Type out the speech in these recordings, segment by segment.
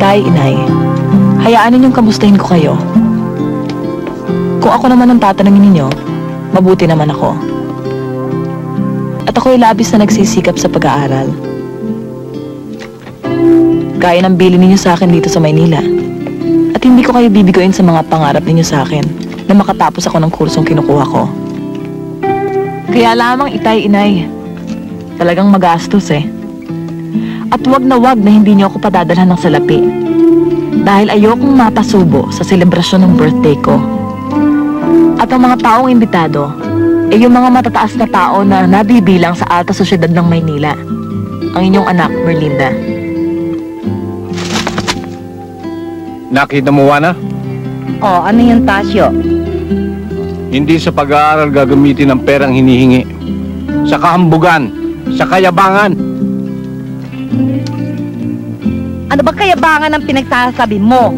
itay, inay, hayaan ninyong kamustahin ko kayo. Kung ako naman ang tatanungin ninyo, mabuti naman ako. At ako'y labis na nagsisikap sa pag-aaral. Gaya ng bilin ninyo sa akin dito sa Maynila. At hindi ko kayo bibigoyin sa mga pangarap ninyo sa akin na makatapos ako ng kursong kinukuha ko. Kaya lamang itay, inay, talagang magastos eh. At wag na hindi niyo ako padadalhan ng salapi. Dahil ayokong mapasubo sa selebrasyon ng birthday ko. At ang mga taong imbitado, yung mga matataas na tao na nabibilang sa alta sosyedad ng Maynila. Ang inyong anak, Merlinda. Nakita mo, Juana? Oh, ano yung Tasyo? Hindi sa pag-aaral gagamitin ang perang hinihingi. Sa kahambugan, sa kayabangan. Ano ba kayabangan ang pinagsasabi mo?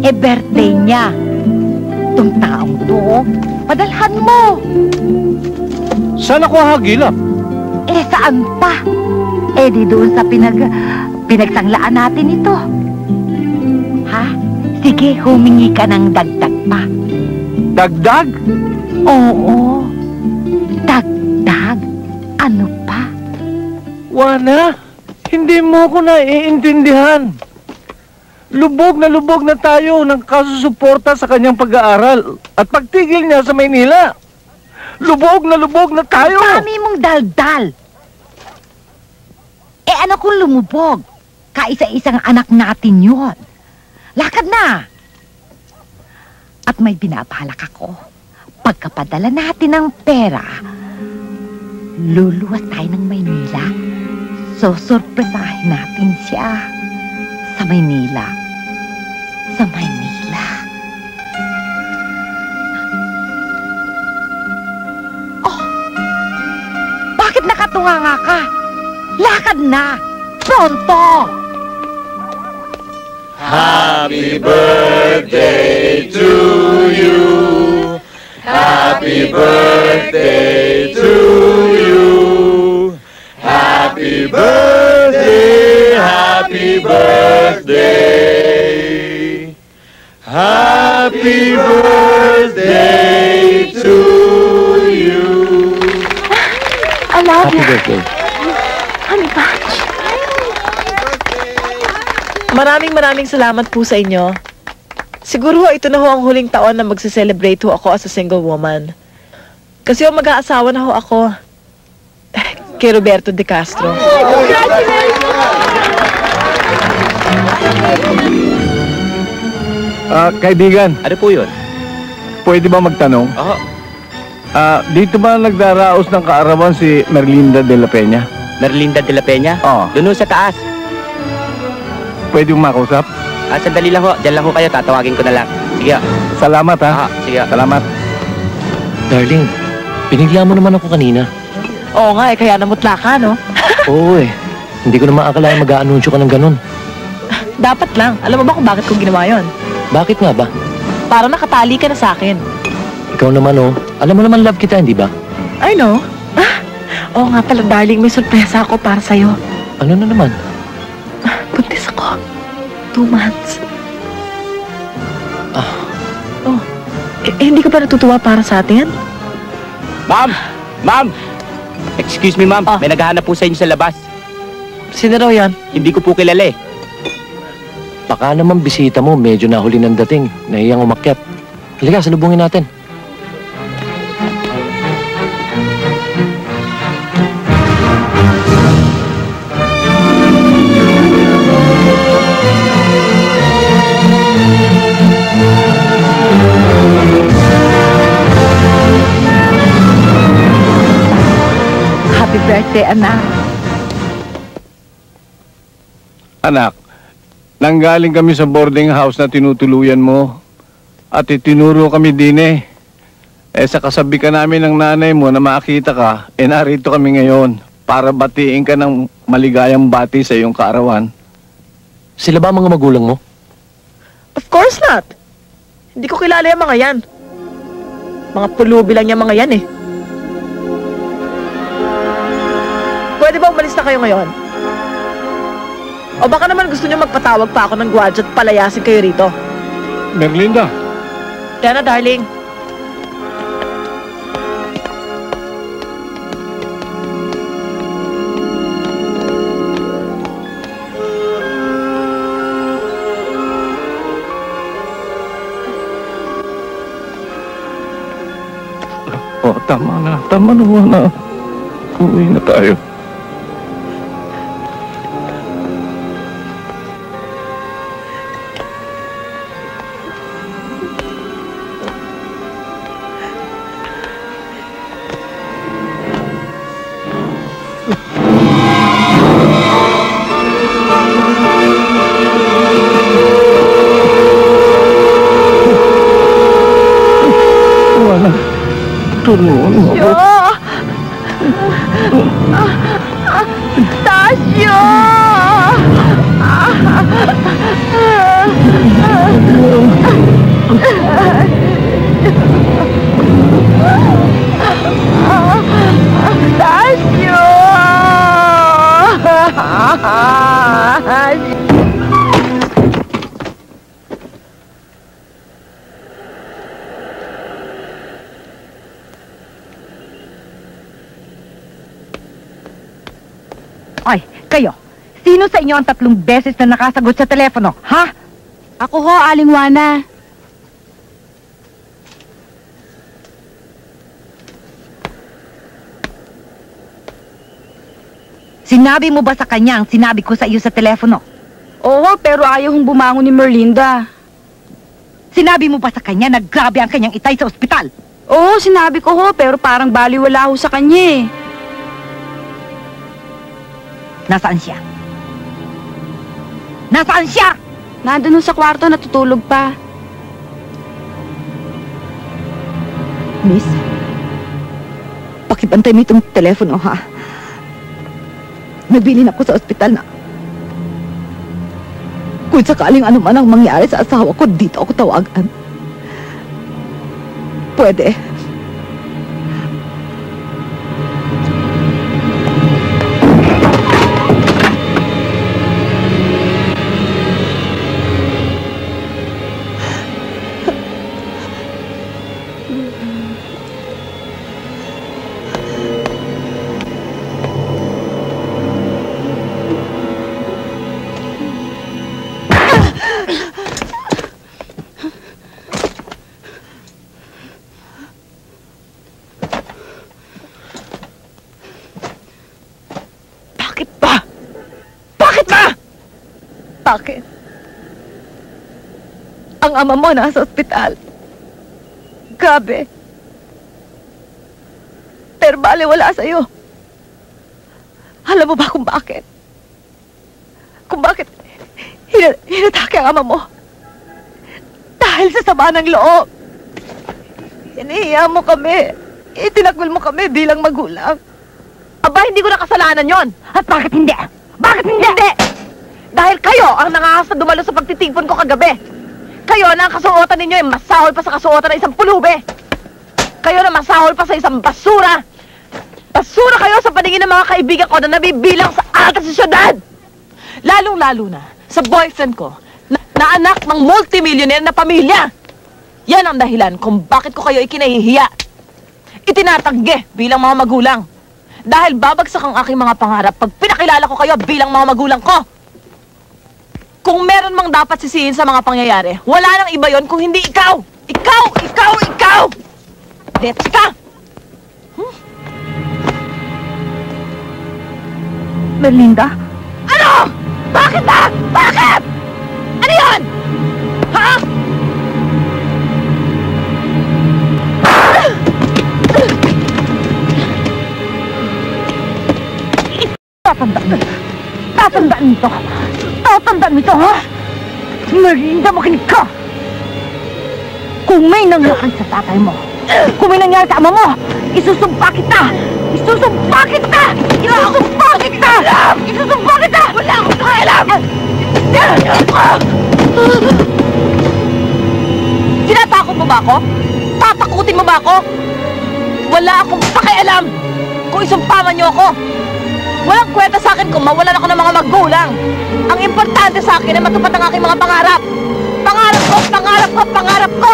Birthday niya. Itong taong to, padalhan mo. Saan ako hagilap? Saan pa? Di doon sa pinagsanglaan natin ito. Ha? Sige, humingi ka ng dagdag pa. Dagdag? Oo. Dagdag? Ano pa? Juana, hindi mo ko naiintindihan. Lubog na tayo ng kasusuporta sa kanyang pag-aaral at pagtigil niya sa Maynila. Lubog na tayo! Ang dami mong daldal! Ano kung lumubog? Kaisa-isang anak natin yun. Lakad na! At may binabalak ako. Pagkapadala natin ng pera, luluwas tayo ng Maynila. Susurpresahin natin siya sa Maynila. Sa Maynila. Oh! Bakit nakatunganga ka? Lakad na! Pronto! Happy birthday to you. Happy birthday to you. Happy birthday, happy birthday. Happy birthday to you. I love you. Happy birthday. Honey Bunch. Maraming salamat po sa inyo. Siguro ito na ho ang huling taon na magse-celebrate ho ako as a single woman. Kasi mag-aasawa na ho ako kay Roberto De Castro. Kaibigan, Ano po yun? pwede ba magtanong? Oo. Dito ba nagdaraos ng kaarawan si Merlinda de la Peña? Merlinda de la Peña? Oo. Doon ho sa taas. Pwede mo makausap? Sandali lang ho. Diyan lang ho kayo. Tatawagin ko na lang. Sige. Salamat, ha? Sige. Salamat. Darling, binigyan mo naman ako kanina. Oo nga kaya namutla ka, no? Oo hindi ko na maakalain mag-aanunsyo ka ng ganun. Dapat lang. Alam mo ba kung bakit ko ginawa yon? Bakit nga ba? Para nakatali ka na sa akin. Ikaw naman alam mo naman love kita, hindi ba? I know. Oo nga pala, darling, may sorpresa ako para sa'yo. Ano na naman? Buntis ako. 2 months. Oh. Hindi ka ba natutuwa para sa atin? Ma'am! Ma'am! Excuse me, ma'am. May naghahanap po sa inyo sa labas. Sino raw yan? Hindi ko po kilala eh. Baka naman bisita mo, medyo nahuli ng dating. Nahiyang umakyat. Halika, salubungin natin. Happy birthday, anak. Anak, nanggaling kami sa boarding house na tinutuluyan mo at itinuro kami din eh. Sa kasabi ka namin ng nanay mo na makita ka, narito kami ngayon para batiin ka ng maligayang bati sa iyong kaarawan. Sila ba mga magulang mo? Of course not. Hindi ko kilala yung mga yan. Mga pulubi lang yung mga yan eh. Pwede ba umalis na kayo ngayon? O baka naman gusto niyo magpatawag pa ako ng gwardiya at palayasin kayo rito. Merlinda, Yan na, darling. tama na. Tama na. Uwi na tayo. Tulungan mo ako. Tasyo! Tasyo! Ay, kayo. Sino sa inyo ang 3 beses na nakasagot sa telepono, ha? Ako ho, Aling Juana. Sinabi mo ba sa kanya ang sinabi ko sa iyo sa telepono? Oo, pero ayaw hong bumangon ni Merlinda. Sinabi mo ba sa kanya na grabe ang kanyang itay sa ospital? Oo, sinabi ko ho, pero parang baliwala ho sa kanya eh. Nasaan siya? Nasaan siya? Nandun ho sa kwarto, natutulog pa. Miss, pakibantay mo itong telepono, ha? Nagbilin ako sa ospital na kung sakaling ano man ang mangyari sa asawa ko, dito ako tawagan. Pwede. Bakit? Ang ama mo nasa ospital. Grabe. Pero baliwala sa'yo. Alam mo ba kung bakit? Kung bakit hinatake ang ama mo? Dahil sa sama ng loob. Inihiya mo kami. Itinakwil mo kami bilang magulang. Aba, hindi ko na kasalanan yon. At bakit hindi? Bakit hindi? Hindi! Dahil kayo ang nangahas na dumalo sa pagtitipon ko kagabi. Kayo na ang kasuotan ninyo ay masahol pa sa kasuotan ng isang pulube. Kayo na masahol pa sa isang basura. Basura kayo sa paningin ng mga kaibigan ko na nabibilang sa alta sa syudad. Lalong-lalo na sa boyfriend ko na anak ng multimillionaire na pamilya. Yan ang dahilan kung bakit ko kayo ikinahihiya. Itinatanggi bilang mga magulang. Dahil babagsak ang aking mga pangarap pag pinakilala ko kayo bilang mga magulang ko. Kung meron mang dapat sisihin sa mga pangyayari, wala nang iba yon kung hindi ikaw! Ikaw! Let's ka! Merlinda? Ano? Bakit ba? Bakit? Ano yon? Ha? Tatandaan nito! Tatandaan mo ito, ha? Merlinda, makinig ka! Kung may nangyari sa tatay mo, kung may nangyari sa ama mo, isusumpa kita! Isusumpa kita! Isusumpa kita! Isusumpa kita! Wala akong pakialam! Tinatakot mo ba ako? Tatakutin mo ba ako? Wala akong pakialam kung isumpaman niyo ako! Walang kwenta sa akin kung mawalan ako ng mga magulang. Ang importante sa akin ay matupad ang aking mga pangarap. Pangarap ko, pangarap ko, pangarap ko!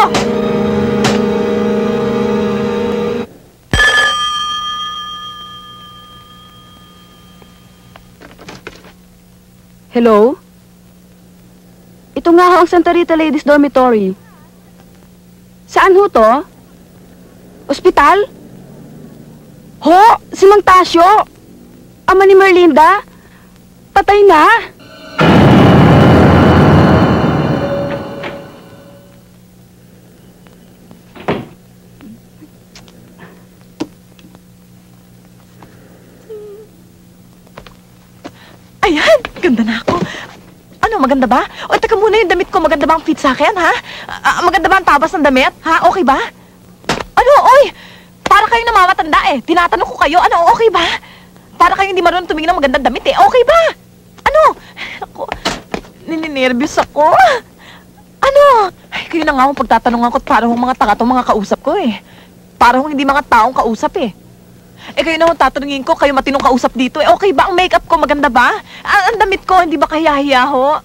Hello? Ito nga ho ang Santa Rita Ladies Dormitory. Saan ho to? Ospital? Ho? Si Mang Tasyo? Ama ni Merlinda? Patay na? Ayan, ganda na ako. Ano, maganda ba? O, teka muna yung damit ko. Maganda ba ang fit sa akin, ha? Maganda ba ang tabas ng damit? Ha? Okay ba? Ano, oy? Para kayo namamatanda eh. Tinatanong ko kayo, ano, okay ba? Para kayo hindi marunong tumingin ng magandang damit eh. Okay ba? Ano? Ako, nininervyos ako. Ano? Ay, kayo na nga akong pagtatanungan ko at parang mga tanga tong mga kausap ko eh. Parang hindi mga taong kausap eh. Eh kayo na akong tatanungin ko, kayo matinong kausap dito eh. Okay ba ang makeup ko? Maganda ba? Ang damit ko, hindi ba kahiyahiya ho?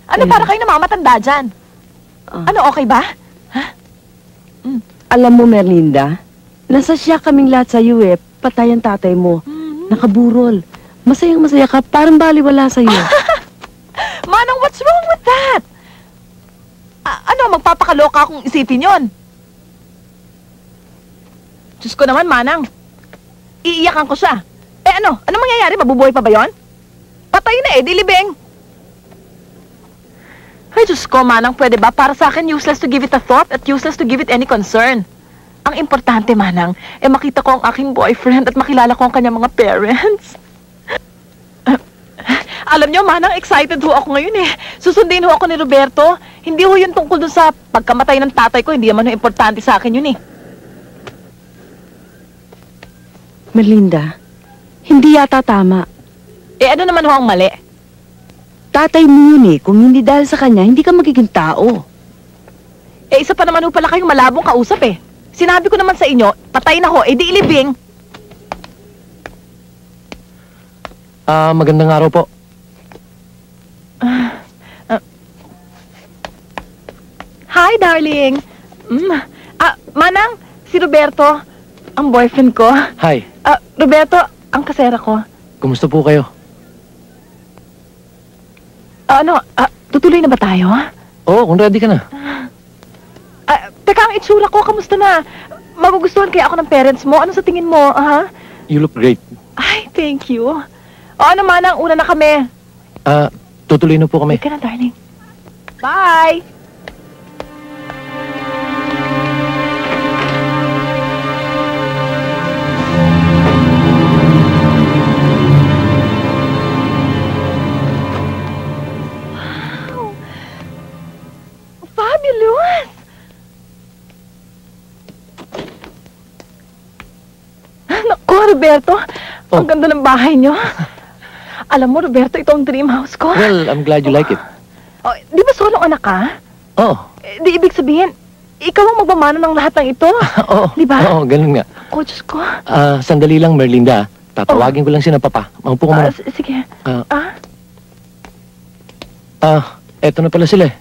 Ano, para kayo namamatanda dyan? Ano, okay ba? Alam mo, Merlinda, nasa siya kaming lahat sa iyo eh. Patay ang tatay mo. Nakaburol. Masayang masaya ka, parang baliwala sa iyo. Manang, what's wrong with that? Ano, magpapakaloka akong isipin yon? Diyos ko naman, Manang. Iiyakan ko siya. Eh ano mangyayari? Mabubuhay pa ba yon? Patay na eh, dilibing. Ay, Diyos ko, Manang, pwede ba? Para sa akin, useless to give it a thought at useless to give it any concern. Ang importante, Manang, eh makita ko ang aking boyfriend at makilala ko ang kanyang mga parents. Alam niyo, Manang, excited ho ako ngayon eh. Susundin ho ako ni Roberto. Hindi ho yun tungkol dun sa pagkamatay ng tatay ko. Hindi naman ho importante sa akin yun eh. Merlinda, hindi yata tama. Eh ano naman ho ang mali? Tatay mo yun eh. Kung hindi dahil sa kanya, hindi ka magiging tao. Eh isa pa naman ho pala kayong malabong kausap eh. Sinabi ko naman sa inyo, patay na ho, eh di ilibing. Magandang araw po. Hi, darling. Manang, si Roberto, ang boyfriend ko. Hi, Roberto, ang kasera ko. kumusta po kayo? Tutuloy na ba tayo? Oo, kung ready ka na. Teka, ang itsura ko, kamusta na? Magugustuhan kaya ako ng parents mo? Ano sa tingin mo, ha? You look great. Ay, thank you. O ano, Manang, una na kami. Tutuloy na po kami. Ika na, darling. Bye! Wow! Fabulous! Naku, Roberto, ang ganda ng bahay niyo. Alam mo, Roberto, ito ang dream house ko. Well, I'm glad you like it. Oh, di ba solong anak ka? Oo. Di ibig sabihin, ikaw ang magmamano ng lahat ng ito. Oo. Di ba? Oo, ganun nga. Oh, Diyos ko. Sandali lang, Merlinda. Tatawagin ko lang si na papa. Maupo ka muna. Sige. Eto na pala sila eh.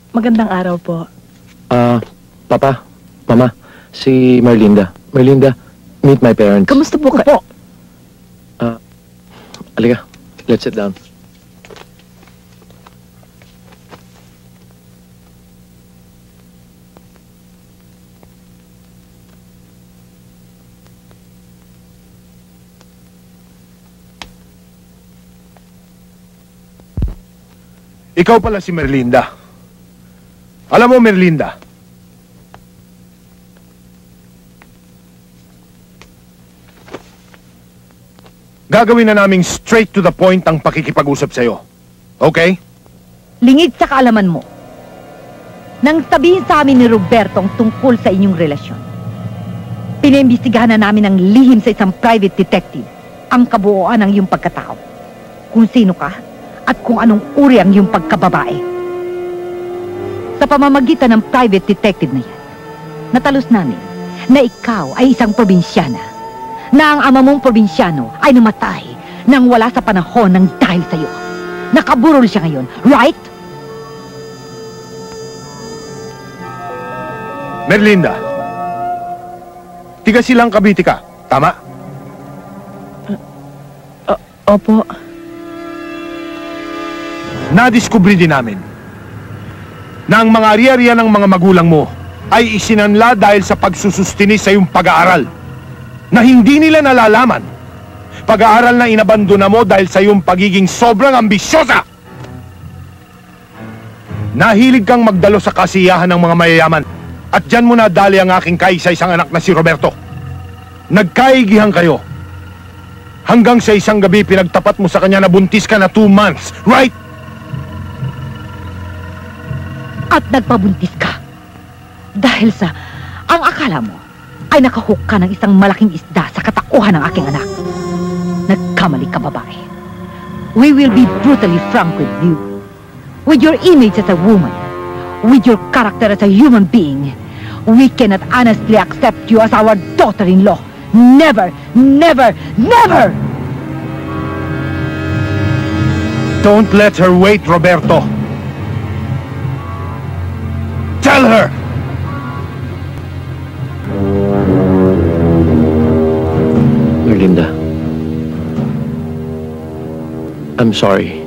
Magandang araw po. Papa, Mama, si Merlinda. Merlinda, meet my parents. Kamusta po kayo? Halika, let's sit down. Ikaw pala si Merlinda. Alam mo, Merlinda, gagawin na naming straight to the point ang pakikipag-usap sa'yo. Okay? lingid sa kaalaman mo, nang sabihin sa amin ni Roberto ang tungkol sa inyong relasyon, pinaimbestigahan na namin ng lihim sa isang private detective ang kabuuan ng iyong pagkatao. Kung sino ka at kung anong uri ang iyong pagkababae. Sa pamamagitan ng private detective na yan, natalos namin na ikaw ay isang probinsyana, na ang ama mong probinsyano ay namatay nang wala sa panahon ng dahil sa'yo. Nakaburol siya ngayon, right? Merlinda, tiga silang Cavite ka, tama? Opo. Nadiskubre din namin na ang mga ari-arian ng mga magulang mo ay isinanla dahil sa pagsusustini sa iyong pag-aaral na hindi nila nalalaman. Pag-aaral na inabandona mo dahil sa iyong pagiging sobrang ambisyosa. Nahilig kang magdalo sa kasiyahan ng mga mayayaman at dyan mo nadali ang aking kaisa-isang anak na si Roberto. Nagkaigihan kayo. Hanggang sa isang gabi pinagtapat mo sa kanya na buntis ka na 2 months, right? At nagpabuntis ka. Dahil sa, ang akala mo, ay nakahook ka ng isang malaking isda sa katauhan ng aking anak. Nagkamali ka, babae. We will be brutally frank with you. With your image as a woman, with your character as a human being, we cannot honestly accept you as our daughter-in-law. Never, never, never! Don't let her wait, Roberto. Tell her! Merlinda, I'm sorry.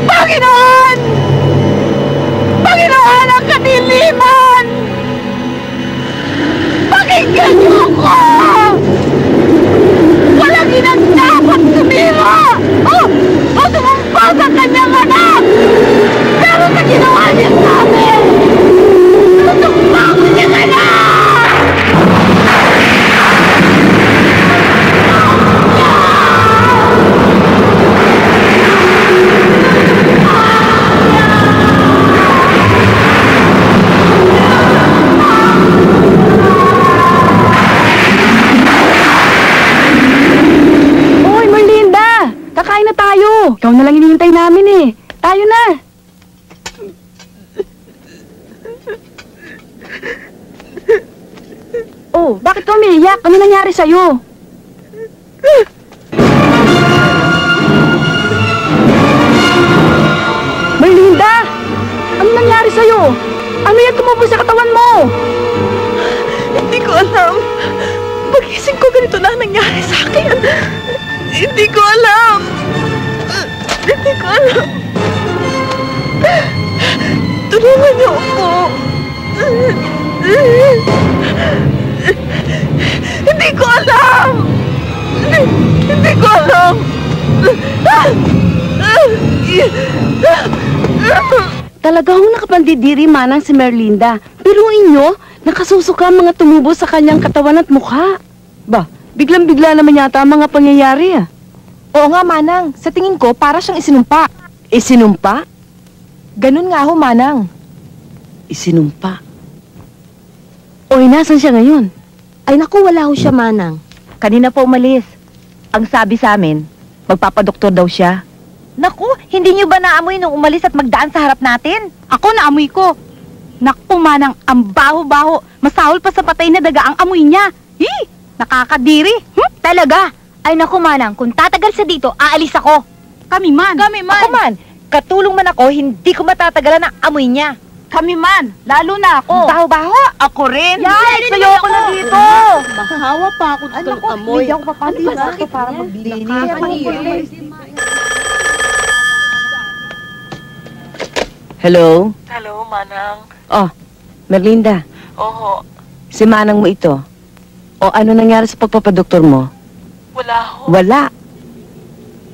Panginoon! Panginoon, ang kadiliman! Ikaw na lang hinihintay namin eh. Tayo na. Oh, bakit ka umiiyak? Ano nangyari sa'yo? Merlinda! Ano nangyari sa'yo? Ano yan tumubo sa katawan mo? Hindi ko alam. Pagising ko, ganito na ang nangyari sa akin. Hindi ko alam. Hindi ko alam. Tulungan niyo ako. Hindi ko alam. Hindi ko alam. Talaga hong nakapandidiri manang si Merlinda. Biruin nyo, nakasusuka ang mga tumubo sa kanyang katawan at mukha. Ba, biglang-bigla naman yata ang mga pangyayari ah. Oo nga, Manang. Sa tingin ko, para siyang isinumpa. Isinumpa? Ganun nga ho, Manang. Isinumpa. Oy, nasan siya ngayon? Ay naku, wala ho siya, Manang. Kanina pa umalis. Ang sabi sa amin, magpapadoktor daw siya. Naku, hindi niyo ba naamoy nung umalis at magdaan sa harap natin? Ako naamoy ko. Naku, manang, ang baho-baho. Masahol pa sa patay na daga ang amoy niya. Nakakadiri. Talaga? Ay naku, Manang, kung tatagal sa dito, aalis ako. Kami man. Ako man, katulong man ako, hindi ko matatagalan ang amoy niya. Kami man. Lalo na ako. Baho-baho? Ako rin. Yay, sayo ako na dito. Mahawa pa ako dito ng amoy. Hindi ako papatid na ito para maglinis. Hello? Hello, Manang. Oh, Merlinda. Oho, Si manang mo ito. O ano nangyari sa pagpapadoktor mo? wala ho. Wala.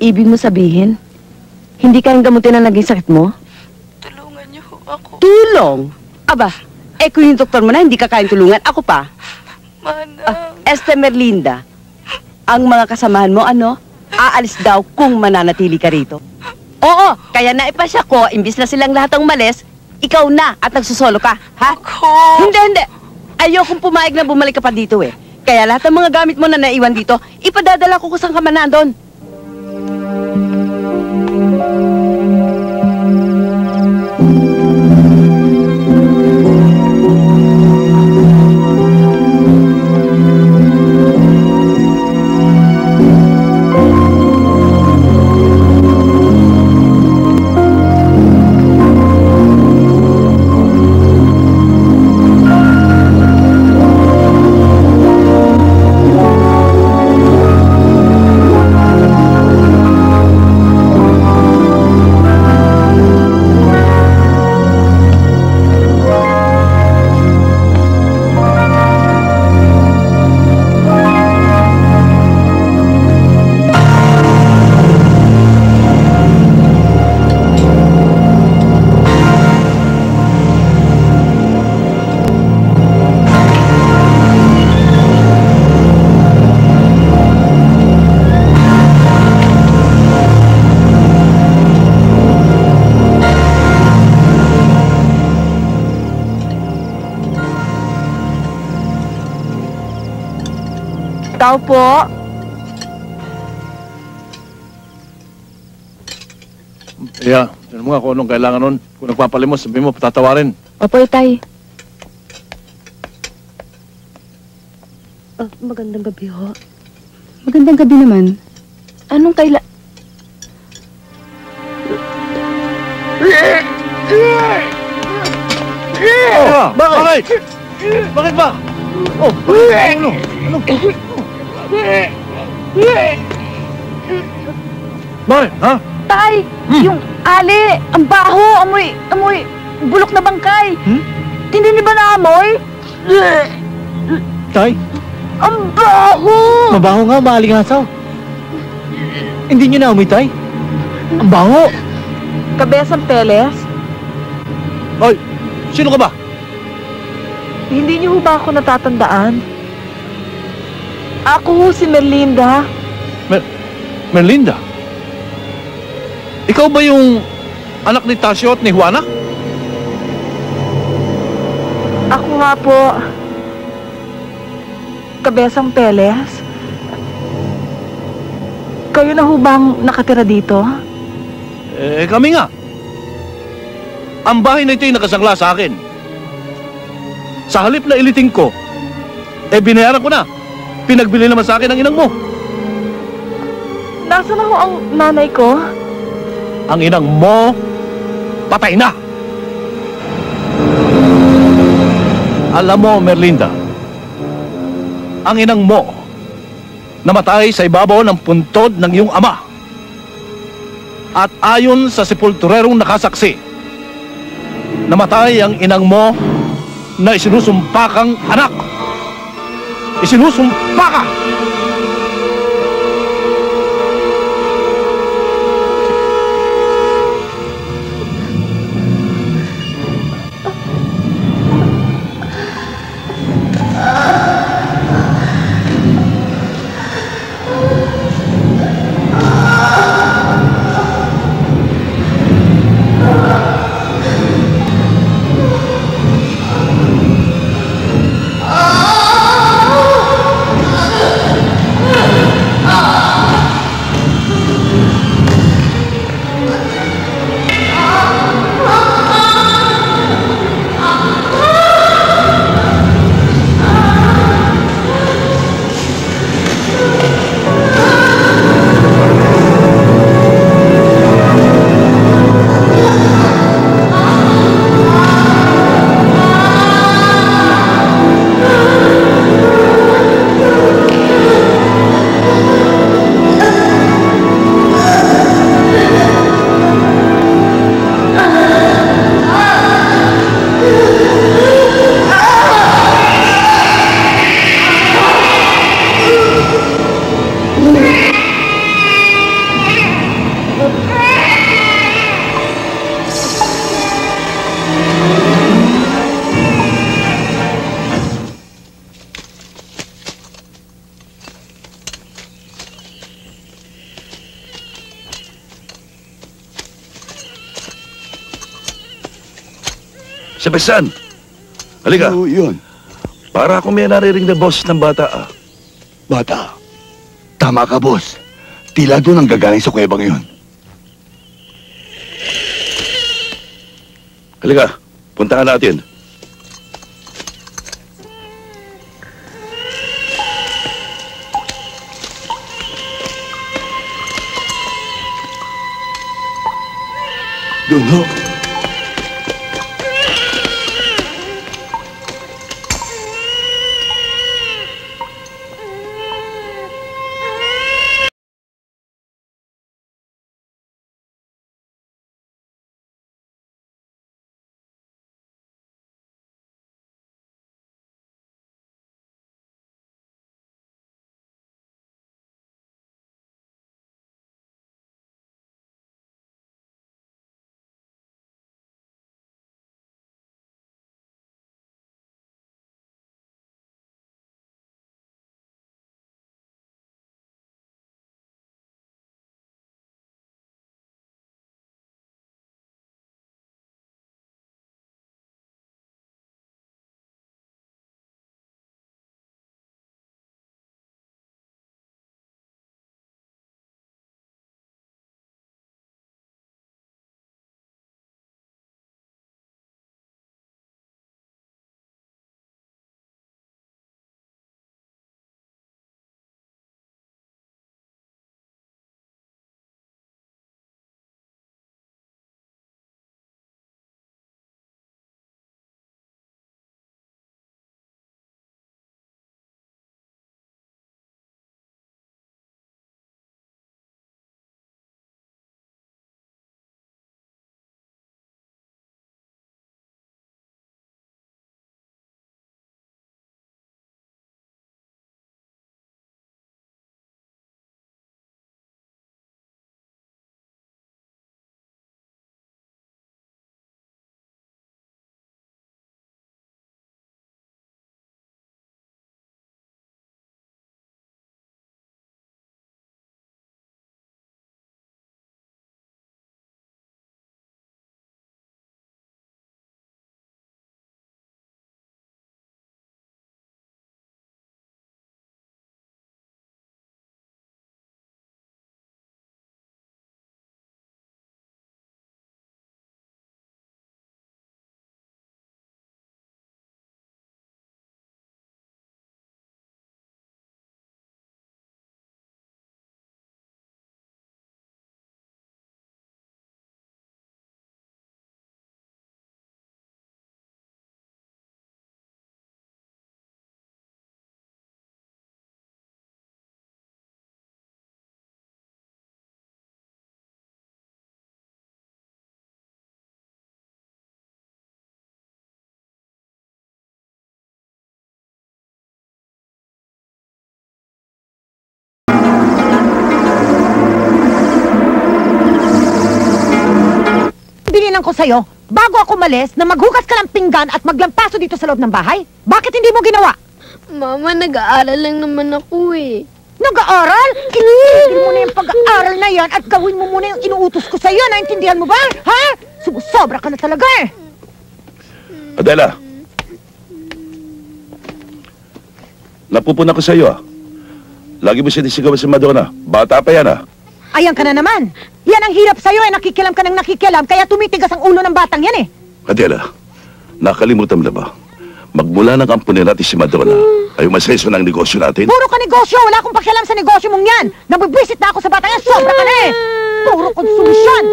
Ibig mo sabihin, hindi kayang gamutin ang naging sakit mo? Tulungan niyo ho ako, Tulong? Aba, kung yung doktor mo na hindi ka kayang tulungan, ako pa. Manang. Este Merlinda, ang mga kasamahan mo, aalis daw kung mananatili ka rito. Oo, kaya naipasya ko, imbis na silang lahat ang umalis, ikaw na at nagsusolo ka, ha? Hindi. Ayokong pumayag na bumalik ka pa dito eh. Kaya lahat ng mga gamit mo na naiwan dito, ipadadala ko kung saan ka man nandun. Tao po. Yeah, tinan mo nga kung anong kailangan nun. Kung nagpapalimos, sabihin mo, patatawarin. Opo, Itay. Magandang gabi ho. Magandang gabi naman. Anong Bakit? Bakit ba? Oh, bakit? Ano? Bakit? Ha? Tay! Yung ali! Ang baho! Amoy! Bulok na bangkay! Hindi niyo ba naamoy? Tay, Ang baho! mabaho nga, maalingasaw. Hindi nyo naamoy, Tay? Ang baho. Kabesang Peles? Hoy, sino ka ba? Hindi niyo ho ba ako natatandaan? Ako ho si Merlinda. Merlinda? Ikaw ba yung anak ni Tasio at ni Juana? Ako nga po. Kabesang Peles? Kayo na ho bang nakatira dito? Kami nga. Ang bahay na ito'y nakasangla sa akin. Sa halip na iliting ko, binayaran ko na. Pinagbili naman sa akin ang inang mo. Nasaan ako ang nanay ko? Ang inang mo, patay na. Alam mo, Merlinda, ang inang mo, namatay sa ibabaw ng puntod ng iyong ama. At ayon sa sepulturerong nakasaksi, namatay ang inang mo na isinusumpakang anak. Isinusumpaka! Sebastian! Halika! Yun. Para akong may naririnig na boss ng bata ah. Bata. Tama ka, boss. Tila doon ang gagaling sa kuweba ngayon. Halika, puntahan natin. Doon ho. tinginan ko sa'yo, bago ako malis, na maghugas ka ng pinggan at maglampaso dito sa loob ng bahay? Bakit hindi mo ginawa? Mama, nag-aaral lang naman ako eh. Nag-aaral? Itigil mo na yung pag-aaral na yan at gawin mo muna yung inuutos ko sa'yo. Naintindihan mo ba? Ha? Sumusobra ka na talaga eh. Adela! Napupuna ko sa'yo ah. Lagi mo sinisigaw si Madonna. Bata pa yan ah. Ayan ka na naman. Yan ang hirap sa'yo eh. Nakikialam ka ng nakikialam, kaya tumitigas ang ulo ng batang yan eh. Adela, nakalimutan mo na ba? Magmula ng kampunin natin si Madonna, ay umaseso ng negosyo natin. Puro ka negosyo. Wala akong pakialam sa negosyo mong yan. Nabibwisit na ako sa batang yan. Sobra ka na eh. Puro konsumisyon.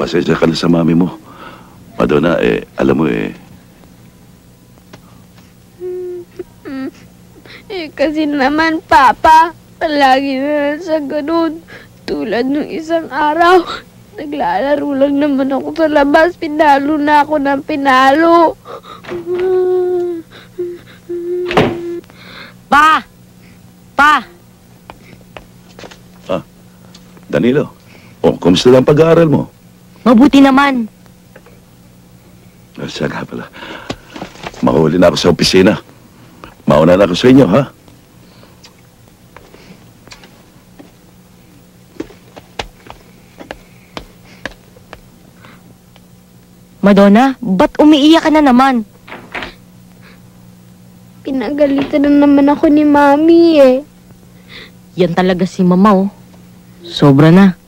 Pasensya ka na sa mami mo. Madonna, alam mo Kasi naman, Papa, palagi na lang sa ganun. Tulad nung isang araw, naglalaro lang naman ako sa labas. Pinalo na ako ng pinalo. Pa! Danilo, kumusta lang pag-aaral mo? Mabuti naman. Siya nga pala. Mahuli na ako sa opisina. Mauna na ako sa inyo, ha? Madonna, ba't umiiyak ka na naman? Pinagalitan na naman ako ni Mami eh. Yan talaga si Mama oh. Sobra na.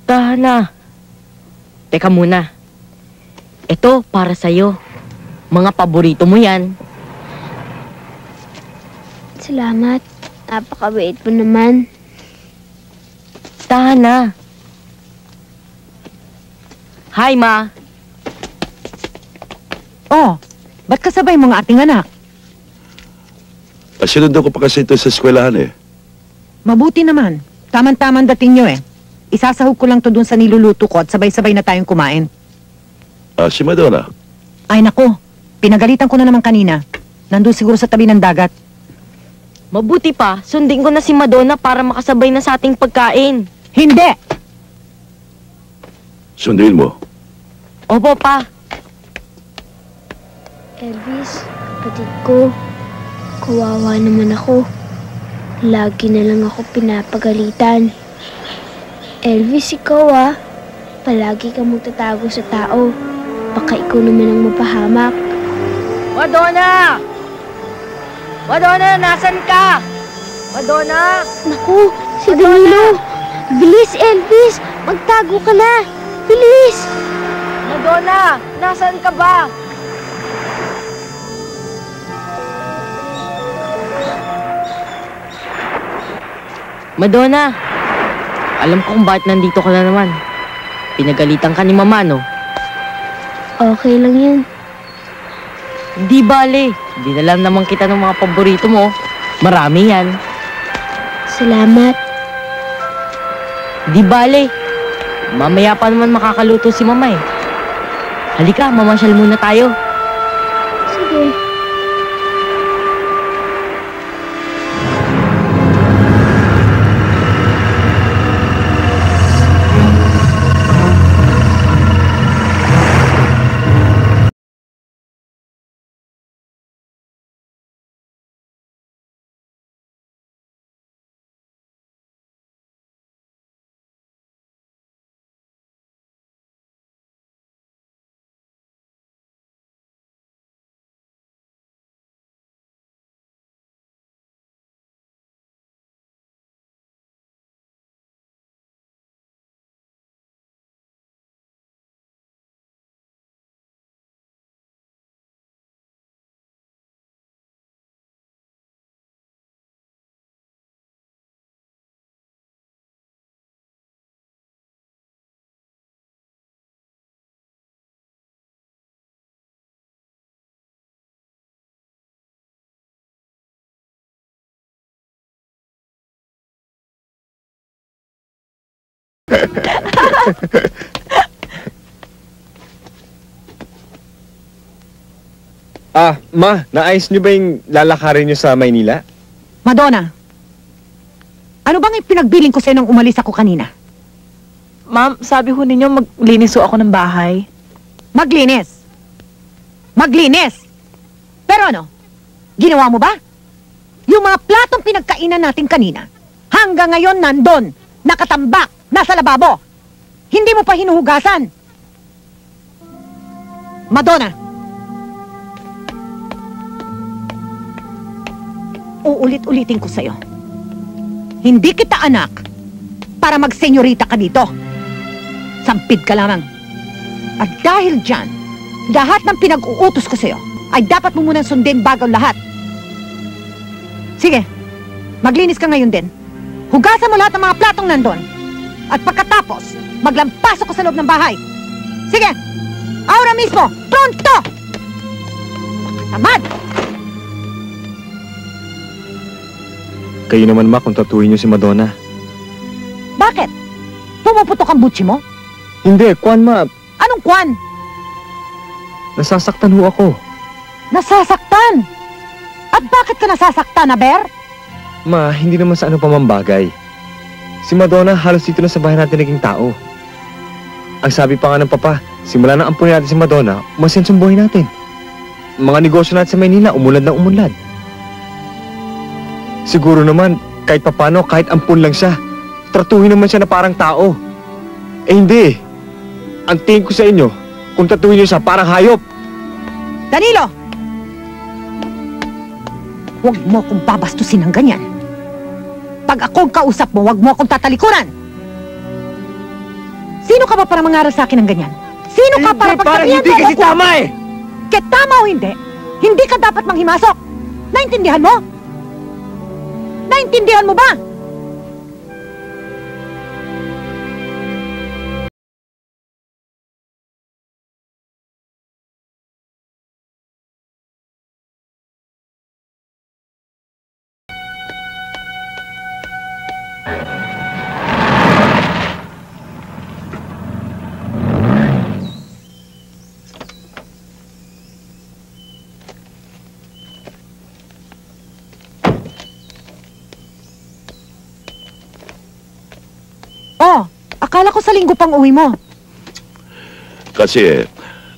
Tahan na. Teka muna. Ito para sa'yo. Mga paborito mo yan. Salamat. Napakabait mo naman. Tahan na. Hi, Ma. Oh, ba't kasabay mga ating anak? Sinundo ko pa kasi ito sa eskwelahan eh. Mabuti naman. Taman-taman dating nyo eh. Isasahog ko lang to dun sa niluluto ko at sabay-sabay na tayong kumain. Si Madonna. Ay nako, pinagalitan ko na naman kanina. Nandun siguro sa tabi ng dagat. Mabuti pa, sundin ko na si Madonna para makasabay na sa ating pagkain. Hindi! Sunduin mo. Opo pa. Elvis, kapatid ko, kawawa naman ako. Lagi na lang ako pinapagalitan. Elvis, ikaw palagi kang magtatago sa tao. Baka ikaw naman ang mapahamak. Madonna! Madonna, nasan ka? Madonna! Naku, si Danilo! Bilis, Elvis! Magtago ka na! Bilis! Madonna, nasan ka ba? Madonna, alam ko kung bakit nandito ka na naman. Pinagalitan ka ni Mama, no? Okay lang yan. Di bale, dinalan naman kita ng mga paborito mo. Marami yan. Salamat. Di bale, mamaya pa naman makakaluto si Mama eh. Halika, mamasyal muna tayo. Sige. Ma, naayos niyo ba yung lalakarin niyo sa Maynila? Madonna, ano bang pinagbiling ko sa'yo nung umalis ako kanina? Ma'am, sabi ho ninyo maglinis ho ako ng bahay. Maglinis! Maglinis! Pero ano, ginawa mo ba? Yung mga platong pinagkainan natin kanina, hanggang ngayon nandun, nakatambak, nasa lababo. Hindi mo pa hinuhugasan. Madonna, uulit-ulitin ko sa'yo. Hindi kita anak para magsenyorita ka dito. Sampid ka lamang. At dahil dyan, lahat ng pinag-uutos ko sa'yo ay dapat mo munang sundin bago lahat. Sige, maglinis ka ngayon din. Hugasan mo lahat ng mga platong nandun. At pagkatapos, maglampasok ka sa loob ng bahay. Sige, ahora mismo, pronto! Tamad! Kayo naman, Ma, kung tatuin niyo si Madonna. Bakit? Pumuputok ang butsi mo? Hindi, Kwan, Ma. Anong kwan? Nasasaktan ho ako. Nasasaktan? At bakit ka nasasaktan, Aber? Ma, hindi naman sa ano pamambagay. Si Madonna halos dito na sa bahay natin naging tao. Ang sabi pa nga ng Papa, simula nang ampunin natin si Madonna, umasenso ang buhay natin. Mga negosyo natin sa Maynila, umunlad na umunlad. Siguro naman, kahit papano, kahit ampun lang siya, tratuhin naman siya na parang tao. Eh hindi. Ang tingin ko sa inyo, kung tatuhin niyo siya, parang hayop. Danilo! Huwag mo akong babastusin ng ganyan. Pag akong kausap mo, huwag mo akong tatalikuran. Sino ka ba para mangaral sa akin ng ganyan? Sino ka para pagsabihan mo? Hindi kasi tama eh! Kahit tama o hindi ka dapat manghimasok. Naintindihan mo? Naintindihan mo ba? Oh, akala ko sa linggo pang uwi mo. Kasi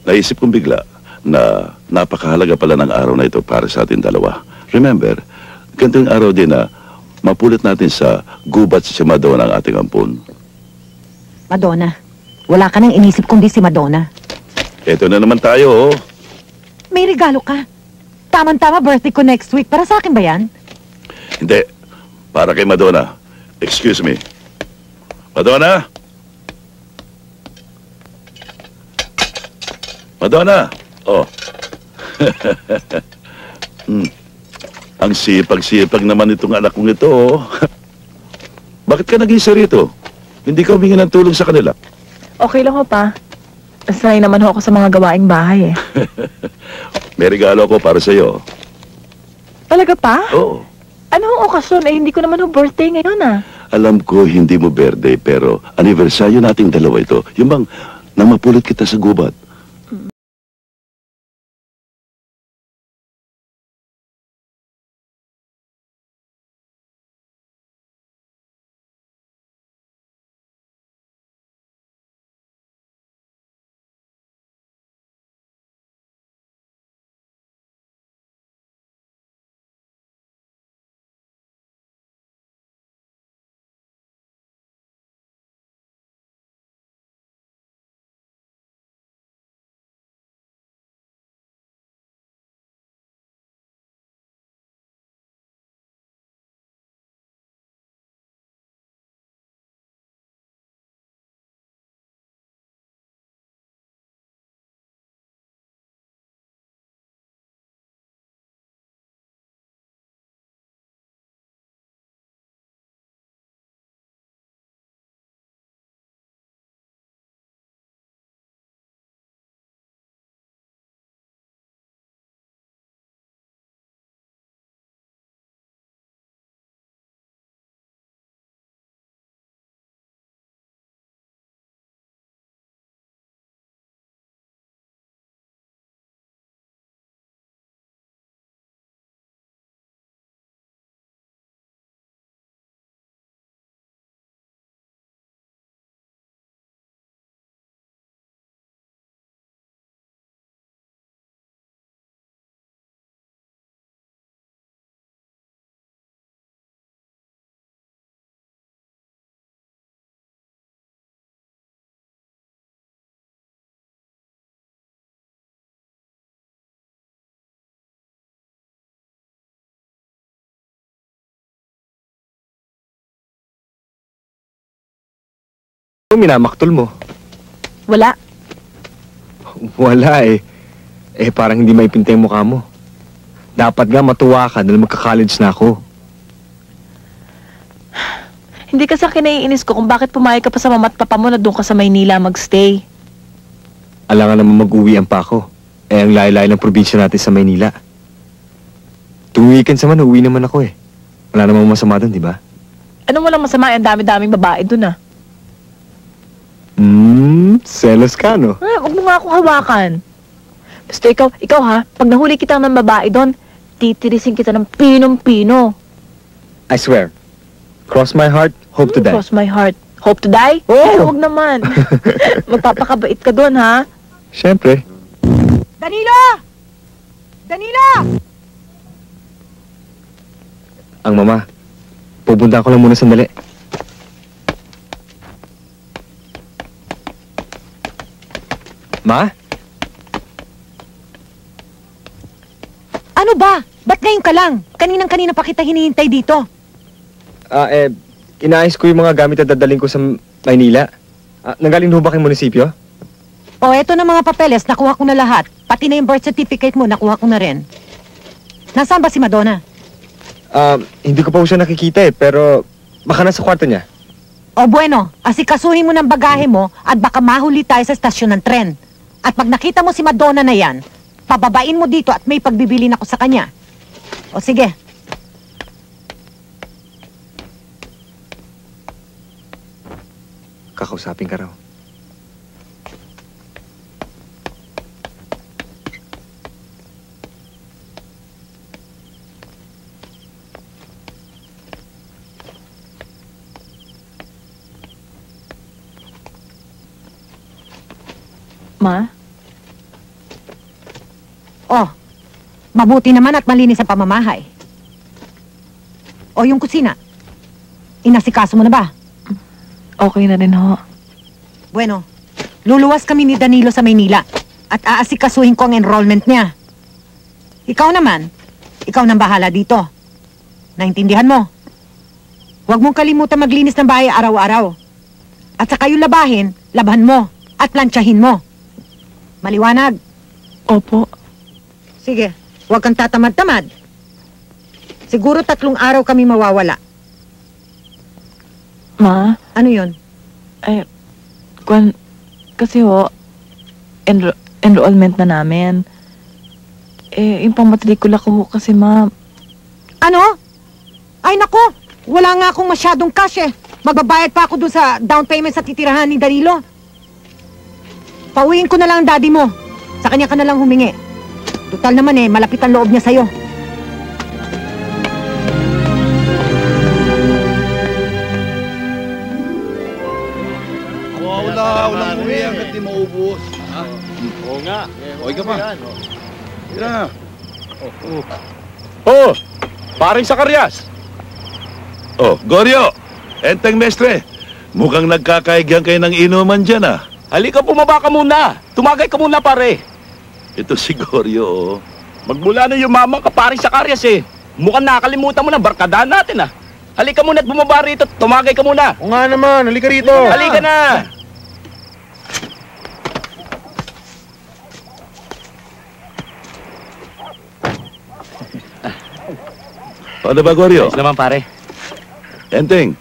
naisip kong bigla na napakahalaga pala ng araw na ito para sa ating dalawa. Remember, ganitong araw din na mapulit natin sa gubat si Madonna ang ating ampon. Madonna, wala ka nang inisip kundi si Madonna. Eto na naman tayo, oh. May regalo ka. Tama-tama birthday ko next week. Para sa akin ba yan? Hindi, para kay Madonna. Excuse me. Madonna? Madonna? Oh. Ang sipag-sipag naman itong anak kong ito, oh. Bakit ka nag-isa rito? Hindi ka humingi ng tulong sa kanila? Okay lang ho, Pa. Sanay naman ho ako sa mga gawaing bahay eh. May regalo ako para sa'yo. Talaga, Pa? Oo. Ano ho okasyon? Eh, hindi ko naman ho birthday ngayon ah. Alam ko hindi mo birthday, pero anibersaryo nating dalawa ito. Yung bang namapulot kita sa gubat. minamaktol mo. Wala. Wala eh. Eh, parang hindi maipintay yung mukha mo. Dapat nga matuwa ka dahil magka-college na ako. Hindi kasi ang kinaiinis ko kung bakit pumayag ka pa sa mama at papa mo na doon ka sa Maynila magstay. Alangan naman mag-uwian pa ako. Eh, ang layo-layo ng probinsya natin sa Maynila. Tuwing weekends naman, uuwi naman ako eh. Wala namang masama doon, di ba? Anong walang masama? Ang dami-daming babae doon ah. Selos ka, no? Huwag mo nga akong hawakan. Basta ikaw ha, pag nahuli kita ng babae doon, titirisin kita ng pinong-pino. I swear. Cross my heart, hope to die. Cross my heart. Hope to die? Oh! Huwag naman. Magpapakabait ka doon ha. Siyempre. Danilo! Danilo! Ang mama, pupunta ko lang muna sandali. Ma? Ano ba? Ba't ngayon ka lang? Kaninang-kanina pa kita hinihintay dito. Inaayos ko yung mga gamit na dadaling ko sa Maynila. Nanggaling ho ba kayong munisipyo? O, eto na mga papeles, nakuha ko na lahat. Pati na yung birth certificate mo, nakuha ko na rin. Nasaan ba si Madonna? Hindi ko pa ho siya nakikita eh, pero baka nasa kwarto niya. O bueno, asikasuhin mo ng bagahe mo at baka mahuli tayo sa estasyon ng tren. At pag nakita mo si Madonna na yan, pababain mo dito at may pagbibilin ako sa kanya. O sige. Kakausapin ka raw. Ma? Oh, mabuti naman at malinis ang pamamahay. O yung kusina, inasikaso mo na ba? Okay na rin ho. Bueno, luluwas kami ni Danilo sa Maynila at aasikasuhin ko ang enrollment niya. Ikaw naman, ikaw nang bahala dito. Naintindihan mo? Huwag mong kalimutan maglinis ng bahay araw-araw. At saka yung labahin, labhan mo at plantsahin mo. Maliwanag? Opo. Sige, huwag kang tatamad-tamad. Siguro 3 araw kami mawawala. Ma? Ano yun? Kasi ho, enrollment na namin. Yung pamatrikula ko ho kasi, ma. Ano? Ay nako, wala nga akong masyadong cash eh. Magbabayad pa ako dun sa down payment sa titirahan ni Danilo. Pauwiin ko na lang ang daddy mo. Sa kanya ka na lang humingi. Total naman eh, malapit ang loob niya sa'yo. Walang uwi hanggat di maubos. Oo nga. Okay ka pa? Tira na. Oh, paring Sakarias. Oh, Goryo! Enteng mestre, mukhang nagkakaigyan kayo ng inuman dyan ah. Halika, bumaba ka muna. Tumagay ka muna, pare. Ito si Goryo oh. Magmula na yumamang ka, paring Sakarias eh. Mukhang nakalimutan mo na barkadahan natin ah. Halika muna at bumaba rito. Tumagay ka muna. O nga naman, halika rito. Halika na. Paano ba, Goryo? Naman, pare. Enteng,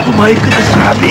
Kumain ka na sabi!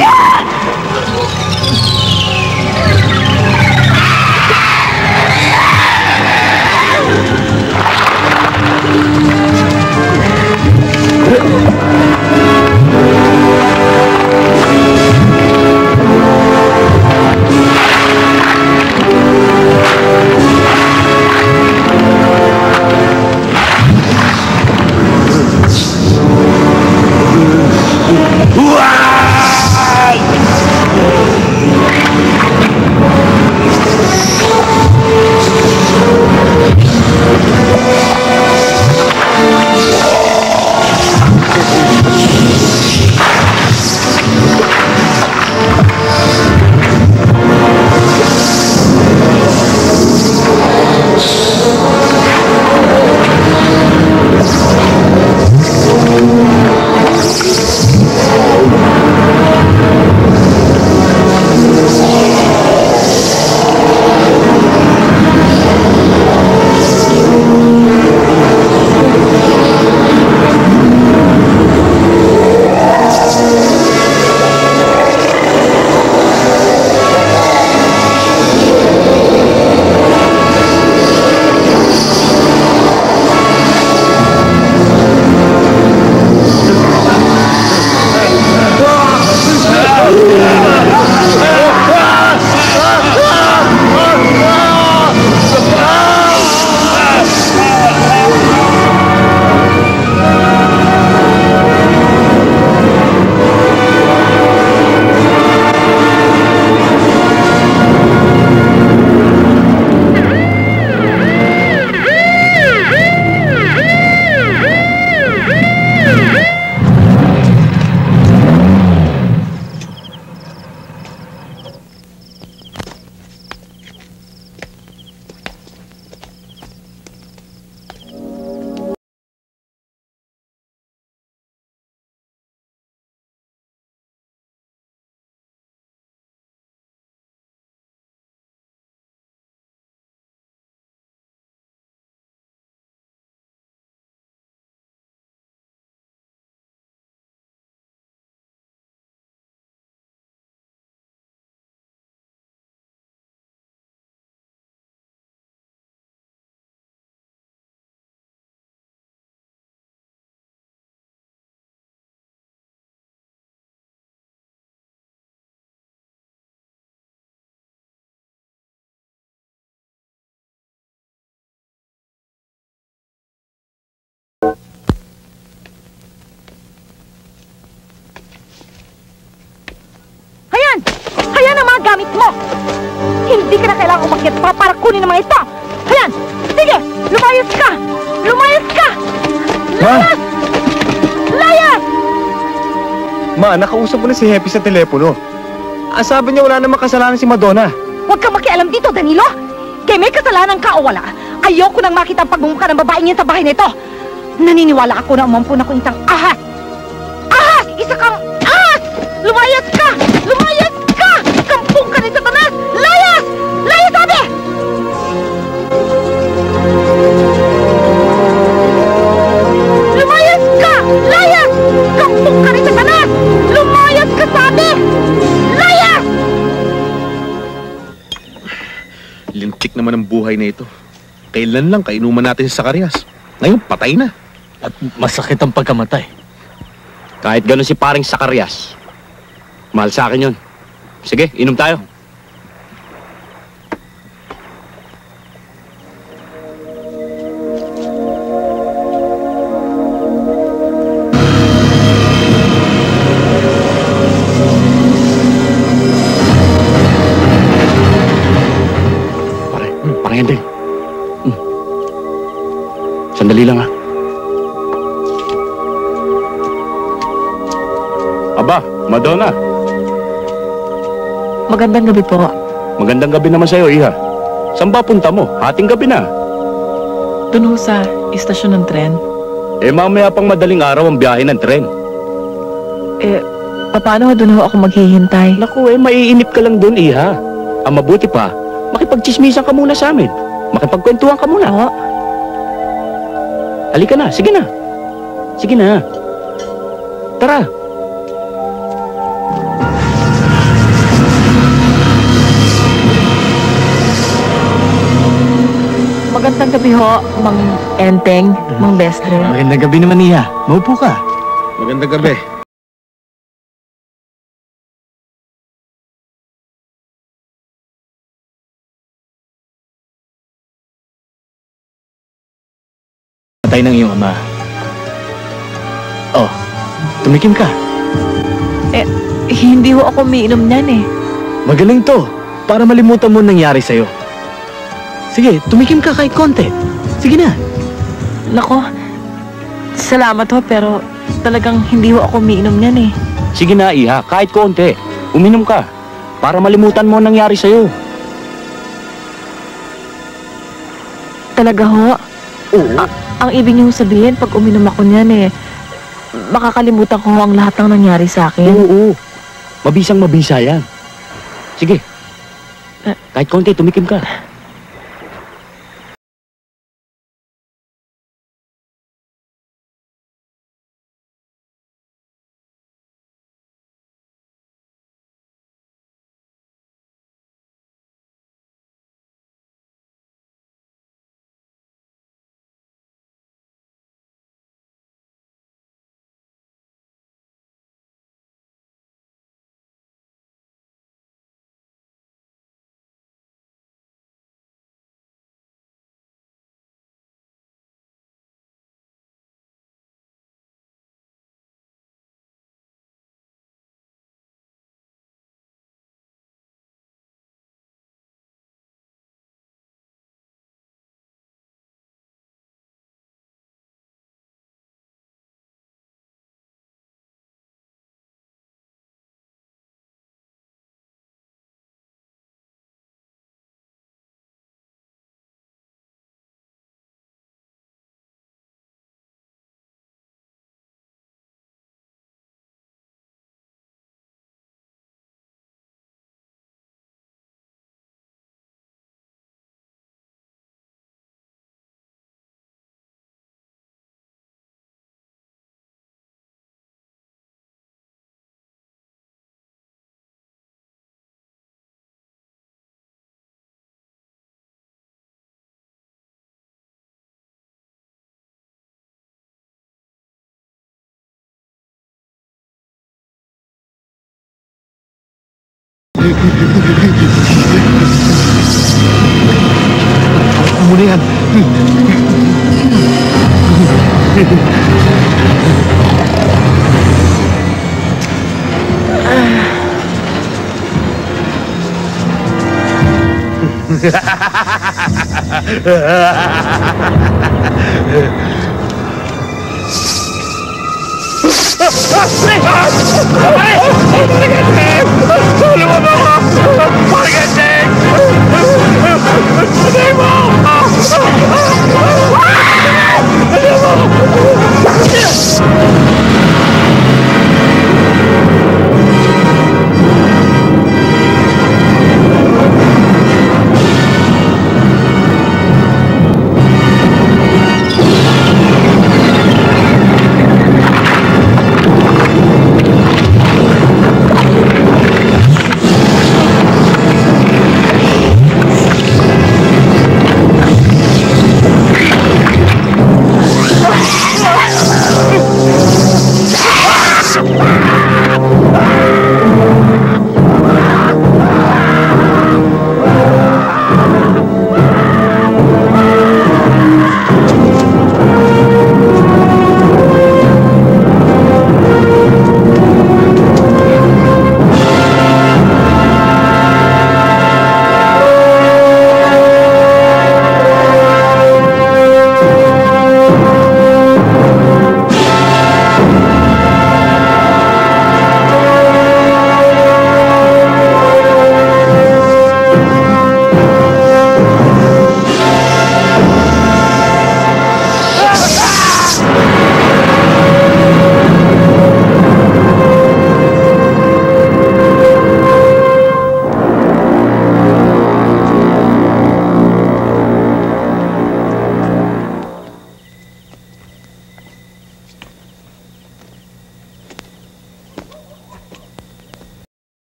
Ayan ang mga gamit mo! Hindi ka na kailangang umakyat pa para kunin ang mga ito! Ayan! Sige! Lumayas ka! Lumayas ka! Layas! Layas! Ma, nakausap mo na si Happy sa telepono. Ang sabi niya wala namang kasalanan si Madonna. Huwag kang makialam dito, Danilo! Kaya may kasalanan ka o wala, ayoko nang makita ang pagmumukha ng babaeng yan sa bahay na ito! Naniniwala ako na umampun ako isang ahas! Ahas! Isa kang ahas! Lumayas ka! Lumayas ka! Kampung ka ni Satanas! Layas! Layas, sabi! Lumayas ka! Layas! Kampung ka ni Satanas! Lumayas ka, sabi! Layas! Lintik naman ang buhay na ito. Kailan lang kainuman natin si Zacarias? Ngayon, patay na. At masakit ang pagkamatay. Kahit gano'n si paring Zacarias, mahal sa akin yun. Sige, inom tayo. Parang yan din. Sandali lang, ha. Aba, Madonna. Magandang gabi po. Magandang gabi naman sa'yo, Iha. Saan ba punta mo? Hating gabi na. Doon ho sa istasyon ng tren. Eh, mamaya pang madaling araw ang biyahe ng tren. Eh, paano ho doon ho ako maghihintay? Naku, maiinip ka lang doon, Iha. Ang mabuti pa, makipagchismisan ka muna sa amin. Makipagkwentuhan ka muna. Oo. Halika na, sige na. Sige na. Tara. Magandang gabi ho, Mang Enteng, Mang Bestre. Magandang gabi naman, Iha. Maupo ka. Magandang gabi. Patay ng iyong ama. Oh, tumikim ka. Hindi ho ako umiinom niyan eh. Magaling to. Para malimutan mo ang nangyari sa'yo. Sige, tumikim ka kahit konti. Sige na. Nako, salamat ho pero talagang hindi ho ako umiinom niyan eh. Sige na, Iha, kahit konti. Uminom ka. Para malimutan mo ang nangyari sa'yo. Talaga ho? Oo. Ang ibig niyo sabihin, pag uminom ako niyan eh, makakalimutan ko ang lahat ng nangyari sa akin. Oo. Mabisang mabisa yan. Sige. Kahit konti, tumikim ka. Muna yan.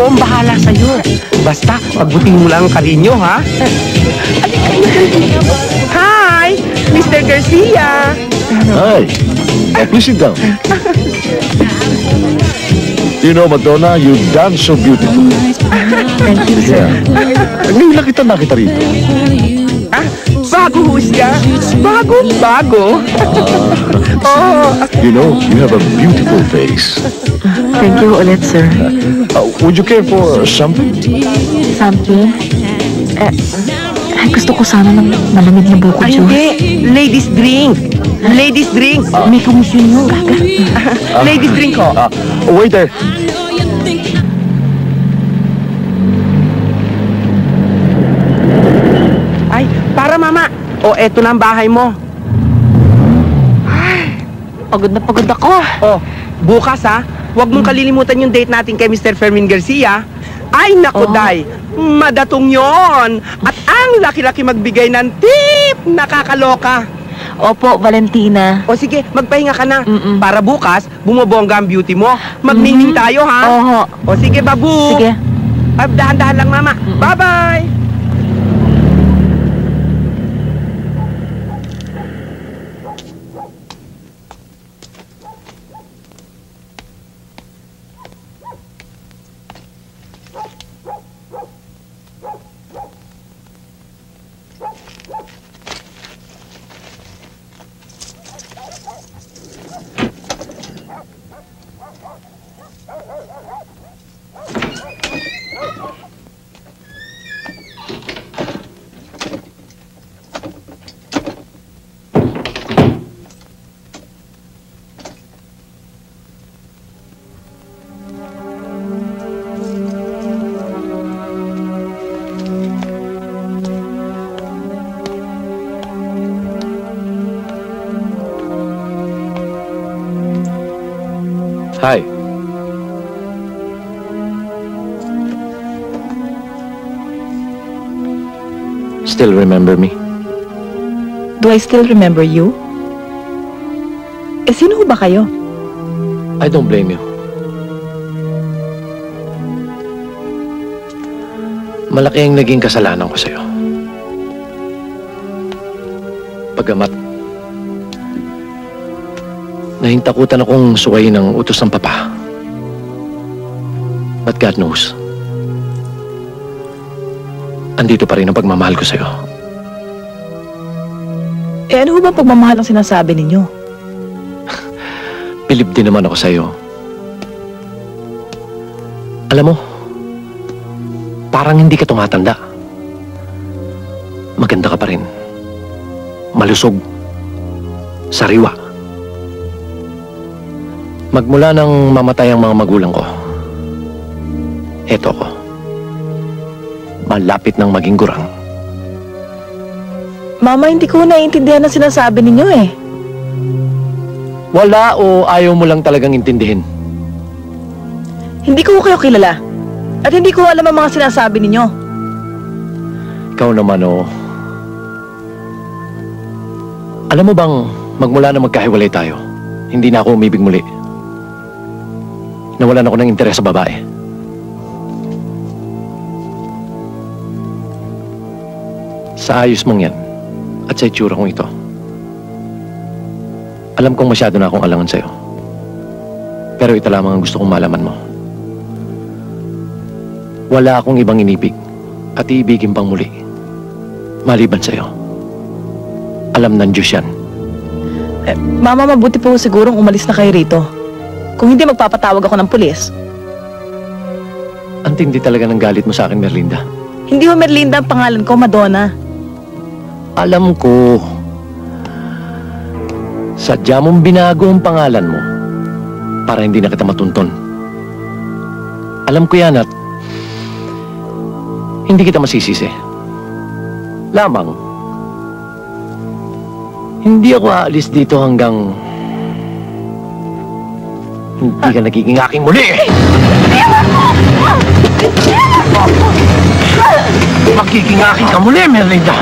Ako ang bahala sa'yo. Basta, pagbutin mo lang ang karinyo, ha? Hi! Mr. Garcia! Hi. Please sit down. You know, Madonna, you dance so beautiful. Thank you, sir. Ngayon lang kita nakita rito. Bago ho siya. Bago. You know, you have a beautiful face. Thank you ulit, sir. Would you care for something? Something? Gusto ko sana ng malamig na buko Ay, juice. hindi. Ladies drink. Ladies drink. May komisyon yun. Ladies drink ho. Waiter. Ay, para mama. O, eto na ang bahay mo. Pagod na pagod ako. Oh, bukas ha. Huwag mong kalilimutan yung date natin kay Mr. Fermin Garcia. Ay, naku, Day. Madatong yon. At ang laki-laki magbigay ng tip. Nakakaloka. Opo, Valentina. O sige, magpahinga ka na. Para bukas, bumabongga ang beauty mo. Magmingning tayo, ha? Oho. O sige, babu. Sige. Dahan-dahan lang, mama. Bye-bye. Hi. Still remember me? Do I still remember you? Sino ho ba kayo? I don't blame you. Malaki ang naging kasalanan ko sa'yo. Pagamat nahintakutan akong suwayin ng utos ng papa. But God knows, andito pa rin ang pagmamahal ko sa'yo. Ano ba pagmamahal ang sinasabi ninyo? Bilib din naman ako sa'yo. Alam mo, parang hindi ka tumatanda. Maganda ka pa rin. Malusog. Sariwa. Magmula nang mamatay ang mga magulang ko, eto ko. Malapit nang maging gurang. Mama, hindi ko naiintindihan ang sinasabi ninyo eh. Wala o ayaw mo lang talagang intindihin? Hindi ko kayo kilala. At hindi ko alam ang mga sinasabi ninyo. Ikaw naman o. Alam mo bang magmula na magkahiwalay tayo, hindi na ako umibig muli. Nawalan ako ng interes sa babae. Sa ayos mong yan at sa itsura kong ito, alam kong masyado na akong alangan sa'yo. Pero ito lamang ang gusto kong malaman mo. Wala akong ibang inibig at iibigin pang muli maliban sa'yo. Alam ng Diyos yan. Mama, mabuti po sigurong umalis na kayo rito. Kung hindi, magpapatawag ako ng pulis. Ang tindi talaga ng galit mo sa akin, Merlinda. Hindi ho Merlinda ang pangalan ko, Madonna. Alam ko. Sadya mong binago ang pangalan mo para hindi na kita matunton. Alam ko yan at hindi kita masisisi. Lamang, hindi ako aalis dito hanggang hindi ka nagiging aking muli. Magiging aking ka muli, Merlinda.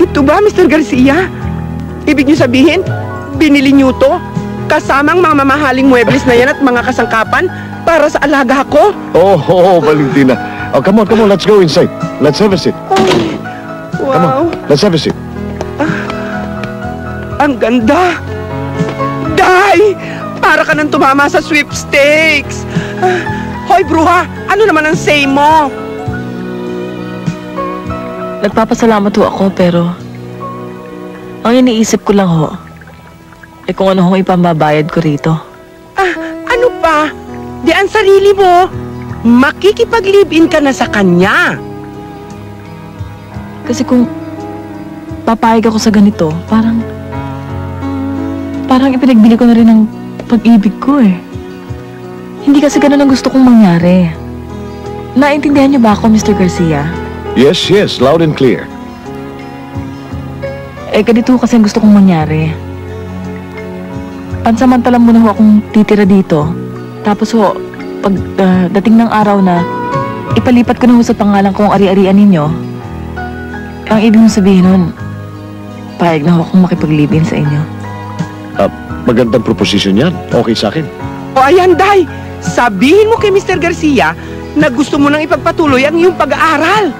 Ito ba, Mr. Garcia? Ibig niyo sabihin, binili niyo to? Kasamang mga mamahaling muebles na yan at mga kasangkapan para sa alaga ko? Oh, Valentina. Oh, come on, let's go inside. Let's have a seat. Wow. Come on, let's have a seat. Ang ganda! Day! Para ka nang tumama sa sweepstakes! Hoy, bruha! Ano naman ang say mo? Nagpapasalamat ho ako, pero ang iniisip ko lang ho, kung ano ho ipambabayad ko rito. Ano pa? Di ang sarili mo, makikipag-live-in ka na sa kanya. Kasi kung papayag ako sa ganito, parang ipinagbili ko na rin ang pag-ibig ko eh. Hindi kasi ganun ang gusto kong mangyari. Naintindihan niyo ba ako, Mr. Garcia? Yes, loud and clear. Ganito kasi ang gusto kong mangyari. Pansamantala muna ho akong titira dito. Tapos ho, pag dating ng araw na, ipalipat ko na ho sa pangalan kong ari-arian ninyo. Ang ibig mong sabihin nun, payag na ho akong makipag-live-in sa inyo. Magandang proposition yan. Okay sa akin. O ayan, Day! Sabihin mo kay Mr. Garcia na gusto mo nang ipagpatuloy ang iyong pag-aaral.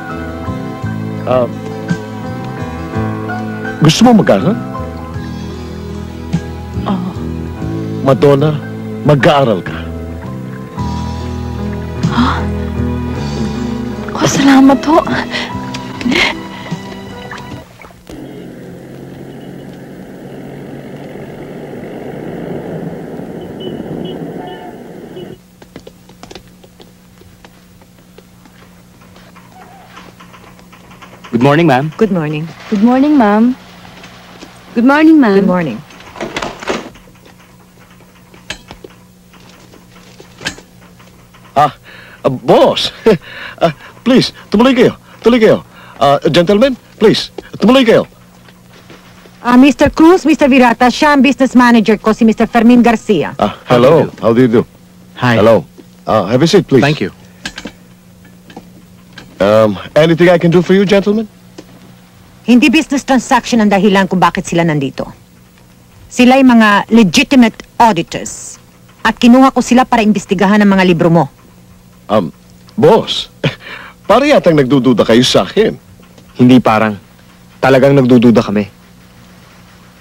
Gusto mo mag-aaral? Oo. Madonna, mag-aaral ka. Salamat ho. Good morning, ma'am. Good morning. Good morning, ma'am. Good morning, ma'am. Good morning. Boss! Please, tumuloy kayo. Gentlemen, please, tumuloy kayo. Mr. Cruz, Mr. Virata, siya ang business manager ko, si Mr. Fermin Garcia. Hello. How do you do? Hi. Hello. Have a seat, please. Thank you. Anything I can do for you, gentlemen? Hindi business transaction ang dahilan kung bakit sila nandito. Sila'y mga legitimate auditors. At kinuha ko sila para imbestigahan ang mga libro mo. Boss, para yatang nagdududa kayo sa akin. Hindi parang. Talagang nagdududa kami.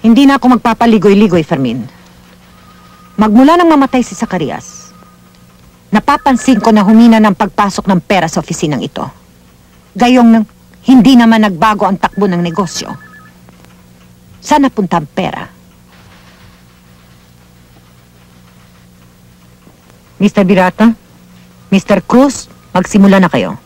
Hindi na ako magpapaligoy-ligoy, Fermin. Magmula nang mamatay si Zacarias, napapansin ko na humina ng pagpasok ng pera sa ofisinang ito. Gayong nang hindi naman nagbago ang takbo ng negosyo. Saan napunta ang pera? Mr. Virata, Mr. Cruz, magsimula na kayo.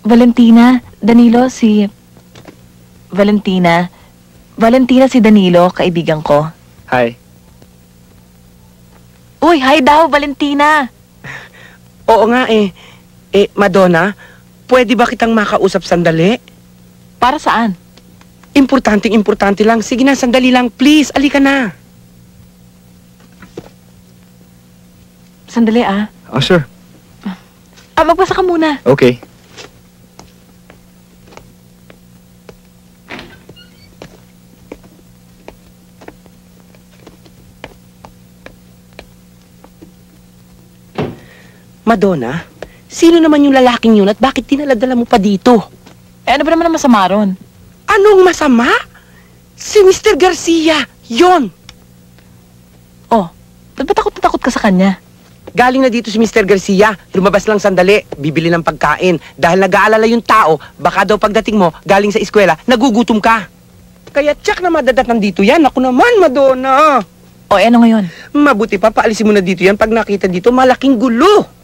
Valentina, Danilo, si... Valentina si Danilo, kaibigan ko. Hi. Uy, hi daw, Valentina! Oo nga eh. Madonna, pwede ba kitang makausap sandali? Para saan? Importante lang. Sige na, sandali lang. Please, alika na. Sandali Oh, sure. Magbasa ka muna. Okay. Madonna, sino naman yung lalaking yun at bakit dinaladala mo pa dito? Ano ba naman ang masama ron? Anong masama? Si Mr. Garcia, yon. Oh, ba't ba takot ka sa kanya? Galing na dito si Mr. Garcia. Lumabas lang sandali, bibili ng pagkain. Dahil nag-aalala yung tao, baka daw pagdating mo, galing sa eskwela, nagugutom ka. Kaya tsak na madadatnan dito yan. Ako naman, Madonna. O, ano ngayon? Mabuti pa, paalisin mo na dito yan. Pag nakita dito, malaking gulo.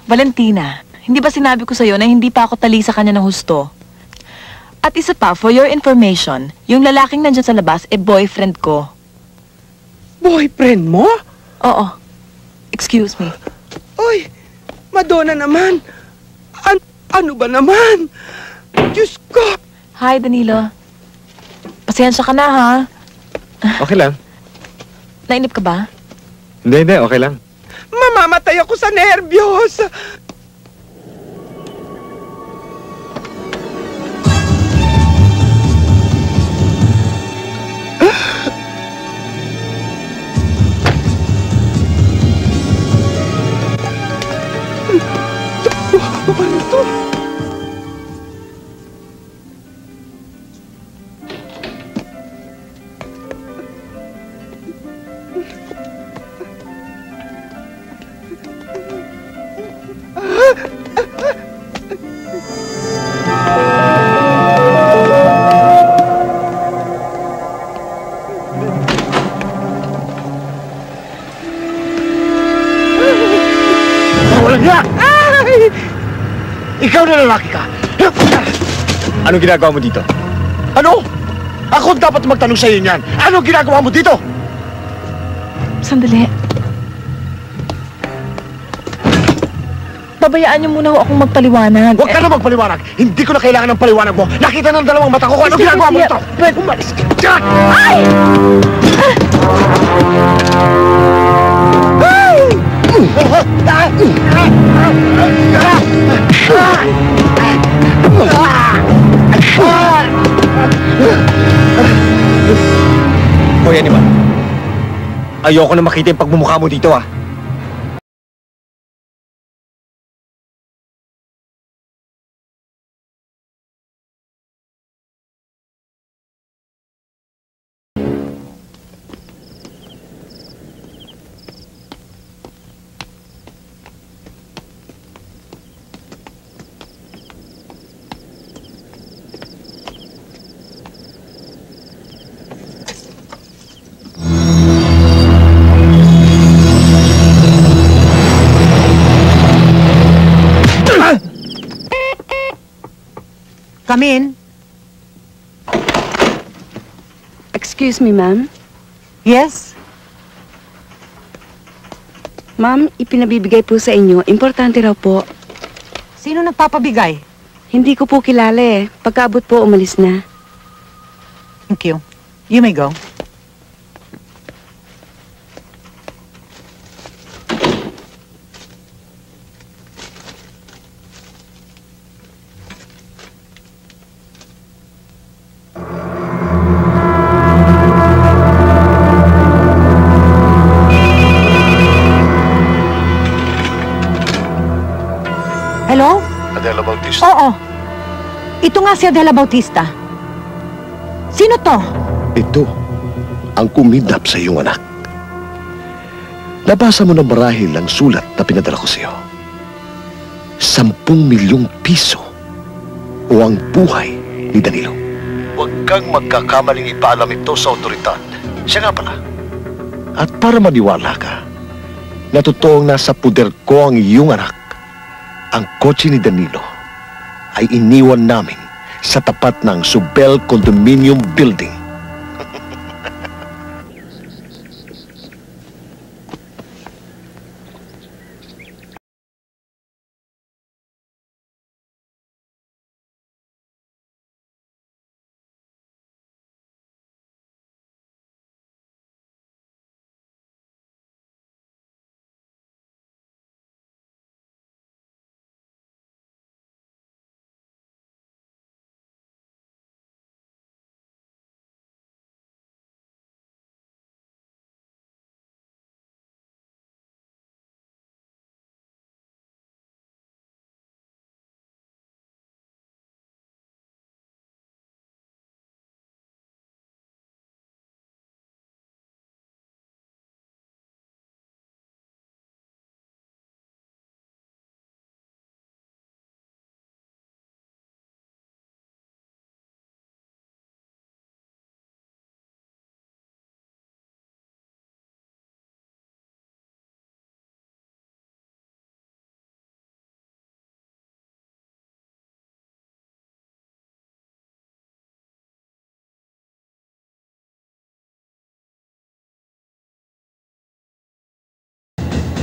Valentina, hindi ba sinabi ko sa'yo na hindi pa ako tali sa kanya ng husto? At isa pa, for your information, yung lalaking nandyan sa labas, boyfriend ko. Boyfriend mo? Oo. Excuse me. Uy, Madonna naman. Ano ba naman? Diyos ko. Hi, Danilo. Pasensya ka na, ha? Okay lang. Nainip ka ba? Hindi, okay lang. Mamamatay ako sa nervyos. Ikaw na lalaki ka! Anong ginagawa mo dito? Ano? Ako dapat magtanong sa iyo niyan. Ano ginagawa mo dito? Sandali. Pabayaan niyo muna ho akong magpaliwanag. Huwag ka na magpaliwanag. Hindi ko na kailangan ng paliwanag mo. Nakita ng dalawang mata ko kung ano ginagawa mo dito. Umalis ka dyan! Ay! Hoy, Animal. Ayoko na makita yung pagmumukha mo dito, Come in. Excuse me, ma'am. Yes? Ma'am, ipinabibigay po sa inyo. Importante raw po. Sino nagpapabigay? Hindi ko po kilala eh. Pagkaabot po, umalis na. Thank you. You may go. Hello? Adela Bautista. Oo. Ito nga si Adela Bautista. Sino to? Ito ang kumidnap sa iyong anak. Nabasa mo ng marahil ang sulat na pinadala ko sa iyo. 10 milyong piso o ang buhay ni Danilo. Huwag kang magkakamaling ipaalam ito sa otoridad. Siya nga pala. At para maniwala ka, na totoong nasa puder ko ang iyong anak, ang kotse ni Danilo ay iniwan namin sa tapat ng Subel Condominium Building.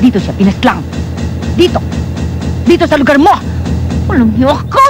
Dito siya pinaslang. Dito! Dito sa lugar mo! Walang hiwa ka!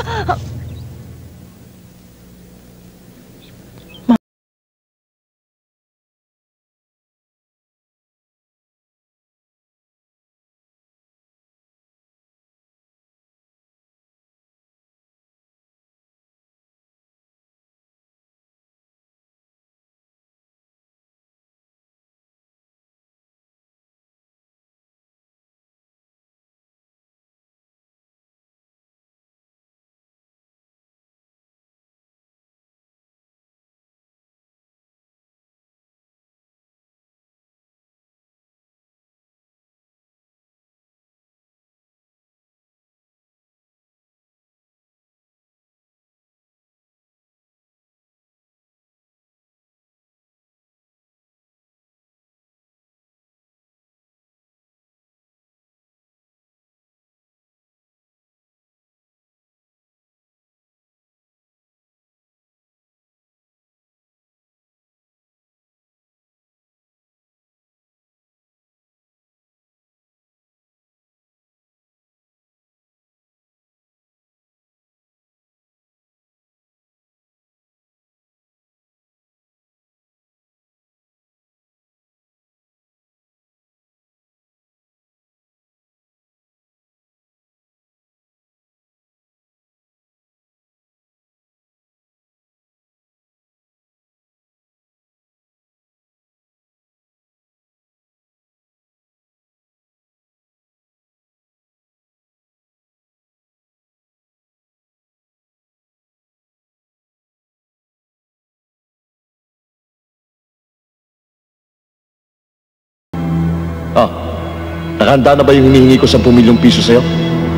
Nakahanda na ba yung hinihingi ko 10 milyong piso sa'yo?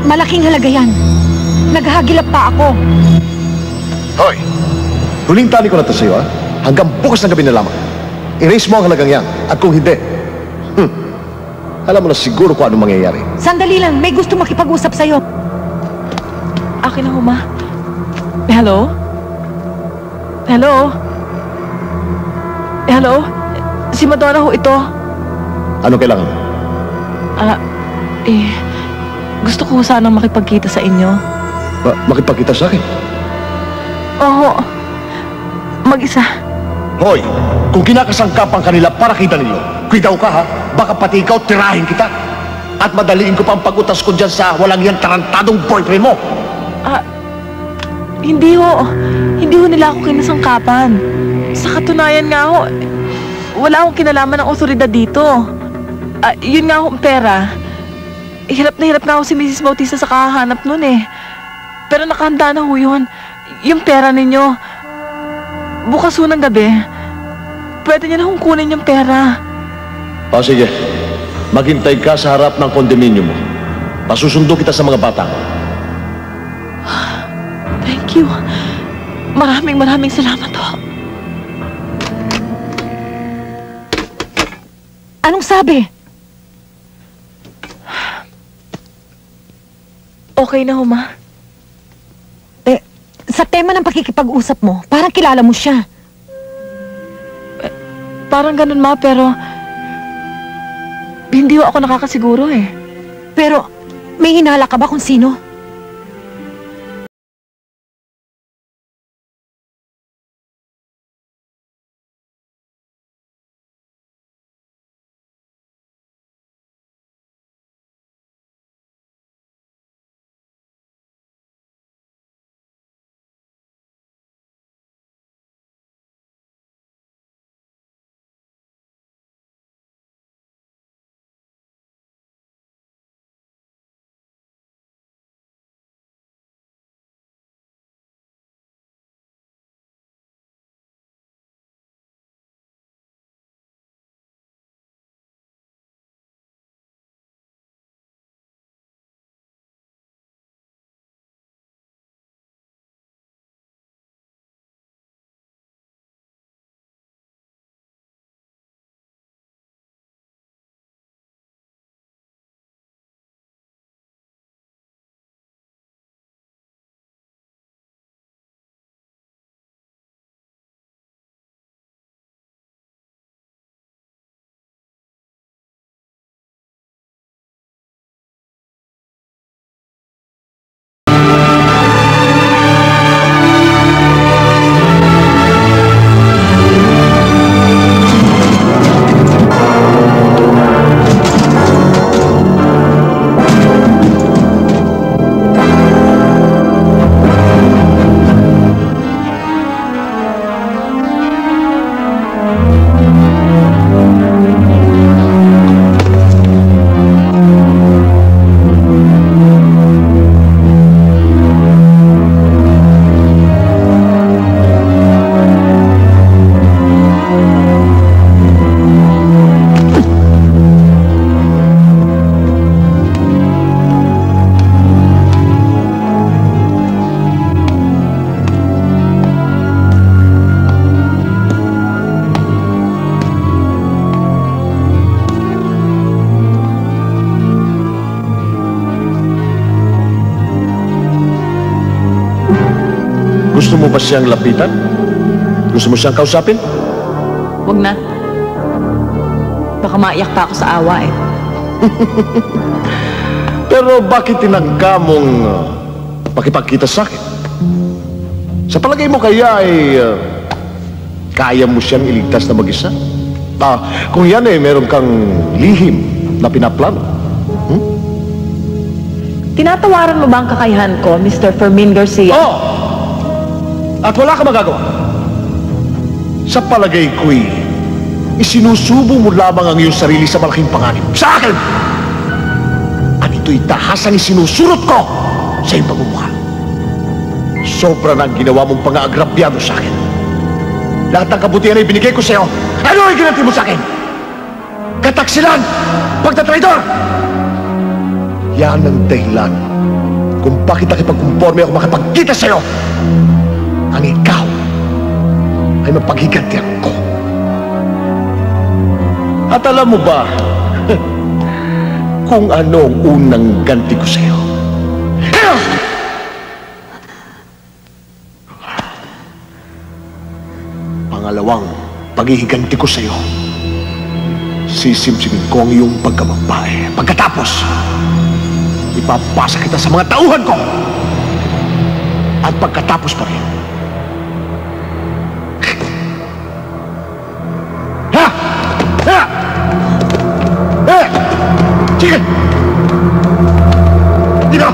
Malaking halaga yan. Naghahagilap pa ako. Hoy! Huling tali ko na ito sa'yo, ha? Hanggang bukas ng gabi na lamang. Erase mo ang halagang yan. At kung hindi, alam mo na siguro kung anong mangyayari. Sandali lang, may gusto makipag-usap sa'yo. Akin na ho, ma. Hello? Hello? Hello? Si Madonna ho ito. Ano kailangan mo? Gusto ko sanang makipagkita sa inyo. Makipagkita sa akin? Oo. Mag-isa. Hoy! Kung kinakasangkap ang kanila para kita ninyo, kwitaw ka ha? Baka pati ikaw tirahin kita. At madaliin ko pa ang pag-utas ko dyan sa walang yan tarantadong boyfriend mo. Hindi ho. Hindi ho nila ako kinasangkapan. Sa katunayan nga ho, wala akong kinalaman ng otoridad dito. Yun nga ho ang pera. Hirap na hirap nga ho si Mrs. Bautista sa kakahanap nun eh. Pero nakahanda na ho yun. Yung pera ninyo. Bukas ho ng gabi, pwede niyo na hong kunin yung pera. O sige, maghintay ka sa harap ng kondominium mo. Pasusundo kita sa mga bata. Thank you. Maraming salamat ho. Anong sabi? Okay na ho, ma. tema ng pakikipag-usap mo, parang kilala mo siya. Parang ganun, Ma, pero hindi ako nakakasiguro eh. Pero, may hinala ka ba kung sino? Gusto mo ba siyang lapitan? Gusto mo siyang kausapin? Wag na. Baka maiyak pa ako sa awa eh. Pero bakit tinangka mong makipagkita sa akin? Sa palagay mo kaya ay kaya mo siyang iligtas na mag-isa? Kung yan meron kang lihim na pinaplano. Tinatawaran mo ba ang kakayahan ko, Mr. Fermin Garcia? Oo! At wala ka magagawa. Sa palagay ko'y isinusubo mo lamang ang iyong sarili sa malaking panganib. Sa akin! At ito'y tahasang isinusurot ko sa iyong pagmumukha. Sobra na ang ginawa mong pang-aagrabyado sa akin. Lahat ng kabutihan ay binigay ko sa iyo. Ano ay ginanti mo sa akin? Kataksilan! Pagtatraidor! Yan ang dahilan kung bakit nakipagkumporme ako makipagkita sa iyo. Ang ikaw ay mapaghigantihan ko. At alam mo ba kung ano ang unang ganti ko sa iyo? Pangalawang paghihiganti ko sa iyo, sisimsimin ko ang iyong pagkababae. Pagkatapos, ipapasa kita sa mga tauhan ko. At pagkatapos pa rin, sige! Dito!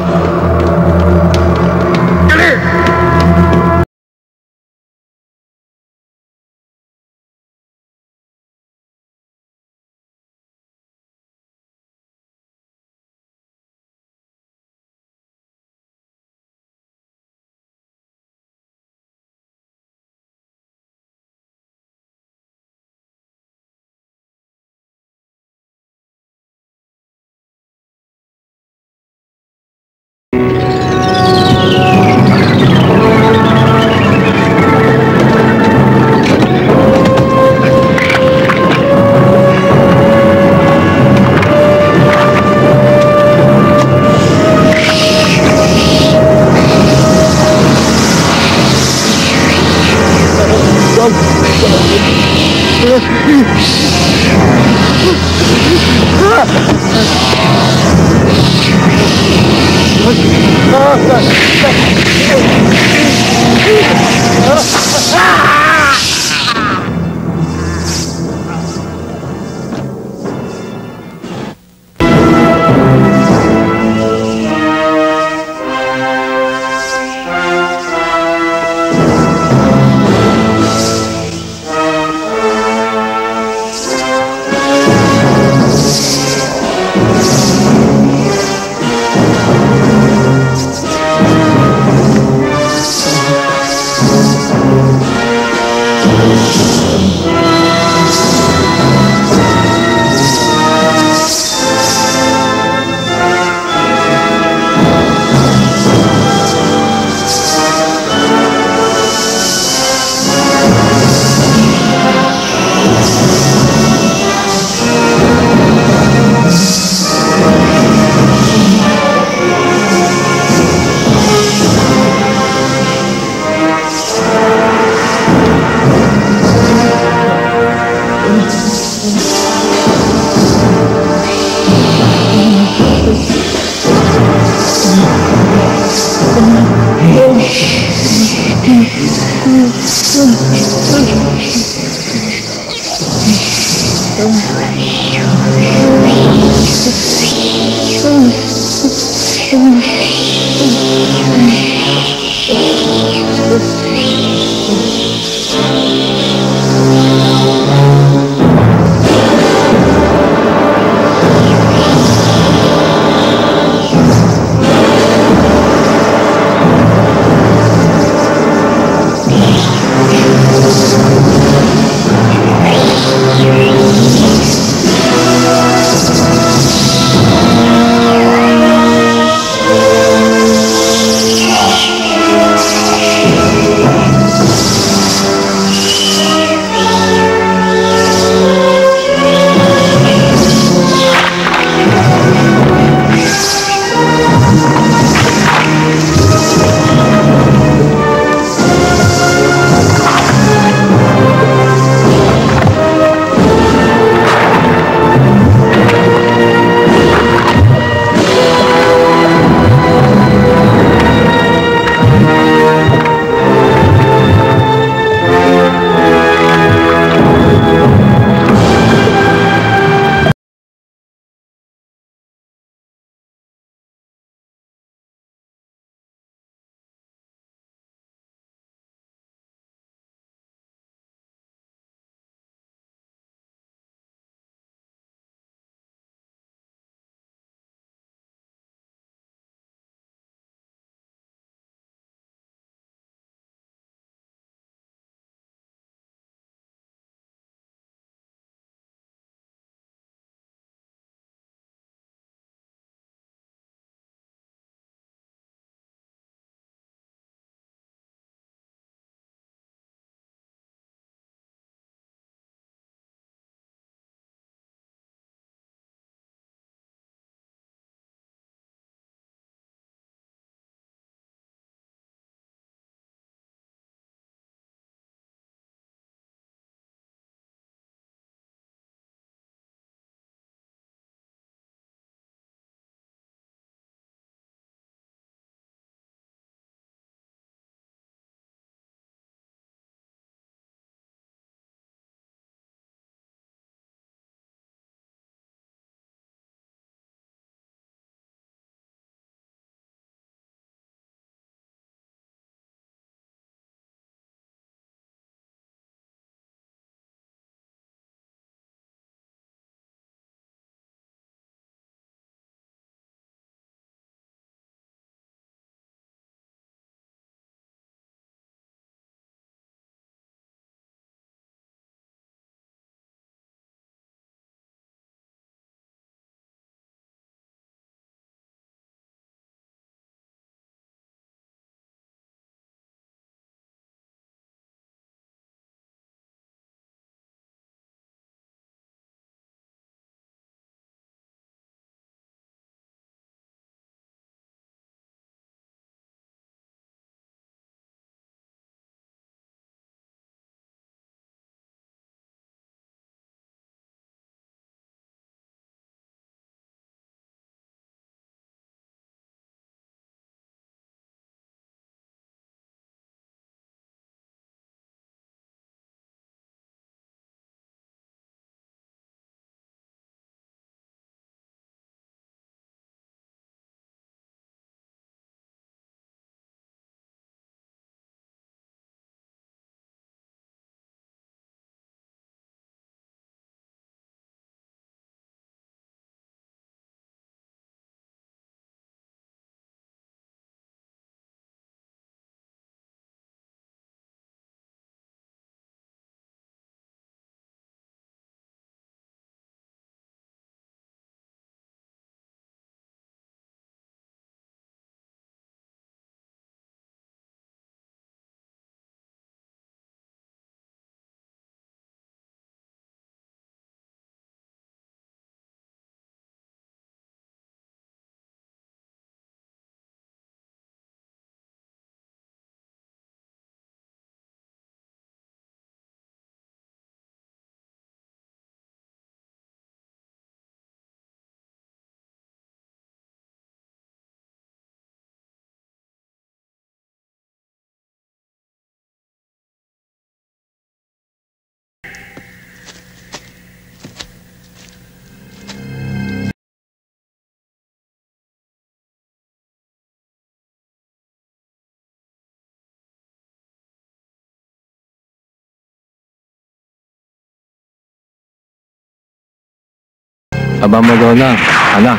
Aba, Madonna, anak,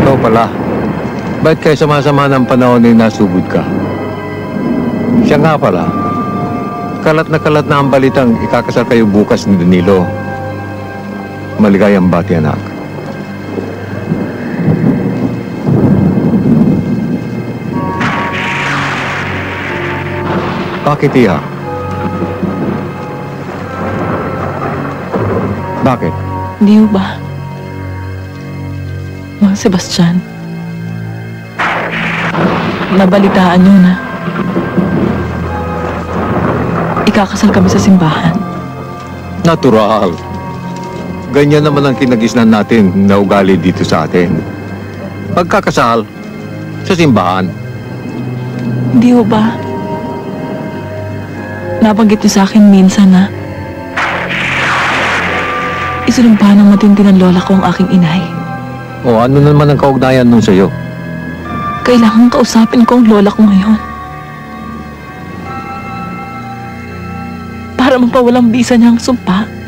ikaw pala. Ba't kayo sama-sama ng panahon ay nasugod ka? Siya nga pala, kalat na ang balitang ikakasal kayo bukas ni Danilo. Maligayang bati, anak. Bakit, Iha? Bakit? Hindi ho ba? Mang Sebastian, nabalitaan niyo na ikakasal kami sa simbahan. Natural. Ganyan naman ang kinagisnan natin na ugali dito sa atin. Pagkakasal sa simbahan. Hindi ho ba? Nabanggit niyo sa akin minsan na isinumpa ng matindi ng lola ko ang aking inay. O ano naman ang kaugnayan nun sa'yo? Kailangan kausapin ko ang lola ko ngayon. Para mapawalang bisa niya ang sumpa.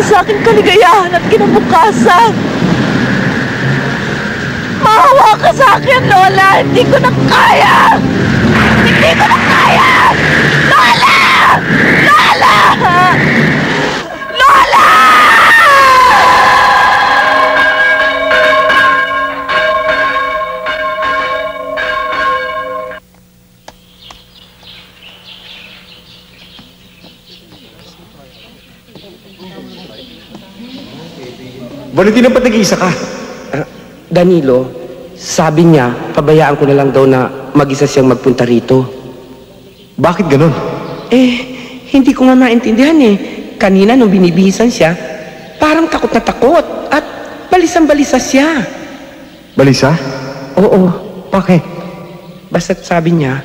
Sa aking kaligayahan at kinabukasan. Maawa ka sa akin, Lola! Hindi ko na kaya! Hindi ko na kaya! Lola! Lola! Lola! Valentino, ba't nag-iisa ka? Danilo, sabi niya, pabayaan ko na lang daw na mag-isa siyang magpunta rito. Bakit ganun? Hindi ko nga maintindihan eh. Kanina nung binibihisan siya, parang takot na takot at balisang-balisa siya. Balisa? Oo. Bakit? Basta't sabi niya,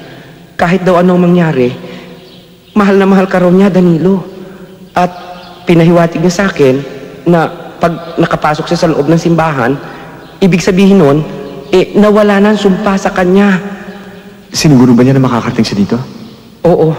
kahit daw anong mangyari, mahal na mahal ka raw niya, Danilo. At pinahiwatig niya sa akin na pag nakapasok siya sa loob ng simbahan, ibig sabihin nun, nawala na ang sumpa sa kanya. Siniguro ba niya na makakarating siya dito? Oo.